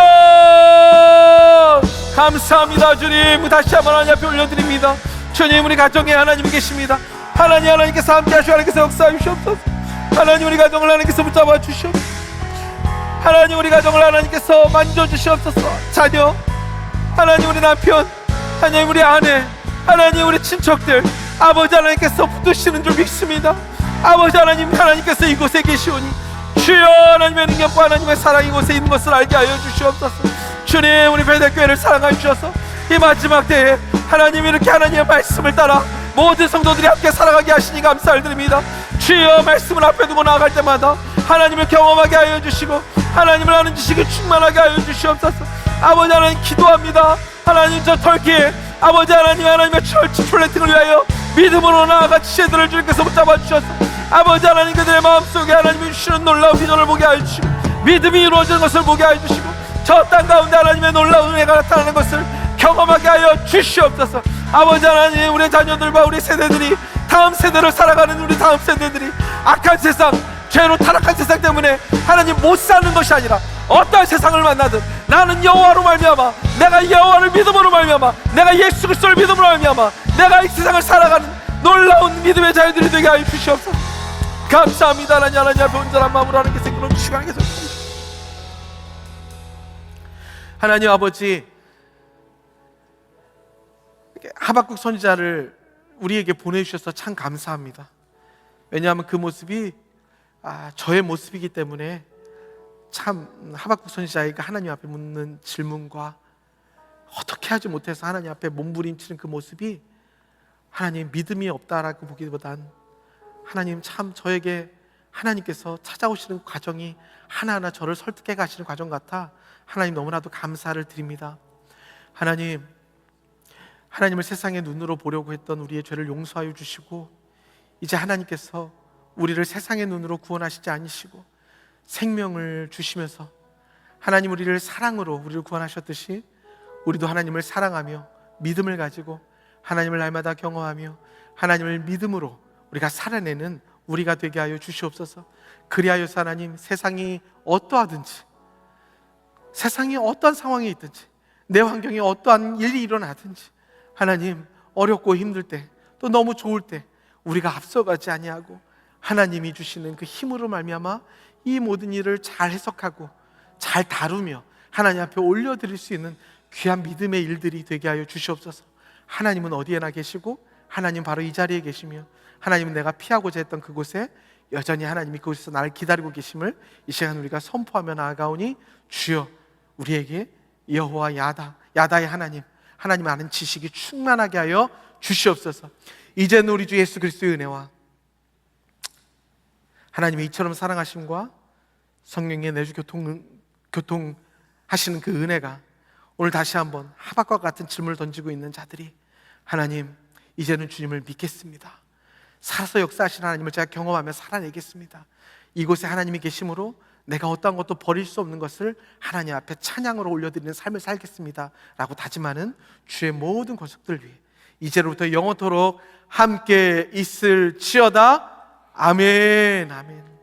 감사합니다. 주님, 다시 한번 하나님 앞에 올려드립니다. 주님, 우리 가정에 하나님이 계십니다. 하나님께서 함께 하시고 하나님께서 역사해 주시옵소서. 하나님 우리 가정을 하나님께서 붙잡아 주시옵소서. 하나님 우리 가정을 하나님께서 만져주시옵소서. 자녀, 하나님 우리 남편, 하나님 우리 아내, 하나님 우리 친척들, 아버지 하나님께서 붙드시는 줄 믿습니다. 아버지 하나님, 하나님께서 이곳에 계시오니 주여 하나님의 능력과 하나님의 사랑이 이곳에 있는 것을 알게 하여 주시옵소서. 주님, 우리 베델교회를 사랑하여 주셔서 이 마지막 때에 하나님 이렇게 하나님의 말씀을 따라 모든 성도들이 함께 살아가게 하시니 감사를 드립니다. 주여, 말씀을 앞에 두고 나아갈 때마다 하나님을 경험하게 하여 주시고 하나님을 아는 지식을 충만하게 하여 주시옵소서. 아버지 하나님 기도합니다. 하나님 저 터키에 아버지 하나님, 하나님의 철치 플래팅을 위하여 믿음으로 나아가 지혜들을 주님께서 붙잡아 주셔서 아버지 하나님 그들의 마음속에 하나님이 주시는 놀라운 비전을 보게 하여 주시고 믿음이 이루어지는 것을 보게 하여 주시고 저 땅 가운데 하나님의 놀라운 은혜가 나타나는 것을 경험하게 하여 주시옵소서. 아버지 하나님, 우리 자녀들과 우리 세대들이 다음 세대를 살아가는 우리 다음 세대들이 악한 세상, 죄로 타락한 세상 때문에 하나님 못 사는 것이 아니라 어떠한 세상을 만나든 나는 여호와로 말미암아, 내가 여호와를 믿음으로 말미암아, 내가 예수 그리스도를 믿음으로 말미암아 내가 이 세상을 살아가는 놀라운 믿음의 자유들이 되게 하여 주시옵소서. 감사합니다. 하나님, 하나님 앞에 온전한 마음으로 하나님께서 이끌어 주시고 하나님께서 하나님 아버지, 하박국 선지자를 우리에게 보내주셔서 참 감사합니다. 왜냐하면 그 모습이 저의 모습이기 때문에 참 하박국 선지자가 하나님 앞에 묻는 질문과 어떻게 하지 못해서 하나님 앞에 몸부림치는 그 모습이 하나님 믿음이 없다라고 보기보단 하나님 참 저에게 하나님께서 찾아오시는 과정이 하나하나 저를 설득해 가시는 과정 같아 하나님 너무나도 감사를 드립니다. 하나님을 세상의 눈으로 보려고 했던 우리의 죄를 용서하여 주시고 이제 하나님께서 우리를 세상의 눈으로 구원하시지 않으시고 생명을 주시면서 하나님 우리를 사랑으로 우리를 구원하셨듯이 우리도 하나님을 사랑하며 믿음을 가지고 하나님을 날마다 경험하며 하나님을 믿음으로 우리가 살아내는 우리가 되게 하여 주시옵소서. 그리하여서 하나님 세상이 어떠하든지 세상이 어떠한 상황에 있든지 내 환경에 어떠한 일이 일어나든지 하나님 어렵고 힘들 때 또 너무 좋을 때 우리가 앞서가지 아니하고 하나님이 주시는 그 힘으로 말미암아 이 모든 일을 잘 해석하고 잘 다루며 하나님 앞에 올려드릴 수 있는 귀한 믿음의 일들이 되게 하여 주시옵소서. 하나님은 어디에나 계시고 하나님 바로 이 자리에 계시며 하나님은 내가 피하고자 했던 그곳에 여전히 하나님이 그곳에서 나를 기다리고 계심을 이 시간 우리가 선포하며 나아가오니 주여 우리에게 여호와 야다의 하나님 아는 지식이 충만하게 하여 주시옵소서. 이제는 우리 주 예수 그리스도의 은혜와 하나님의 이처럼 사랑하심과 성령의 내주 교통하시는 그 은혜가 오늘 다시 한번 하박과 같은 질문을 던지고 있는 자들이 하나님 이제는 주님을 믿겠습니다. 살아서 역사하시는 하나님을 제가 경험하며 살아내겠습니다. 이곳에 하나님이 계심으로 내가 어떠한 것도 버릴 수 없는 것을 하나님 앞에 찬양으로 올려드리는 삶을 살겠습니다 라고 다짐하는 주의 모든 권속들 위해 이제로부터 영원토록 함께 있을지어다. 아멘. 아멘.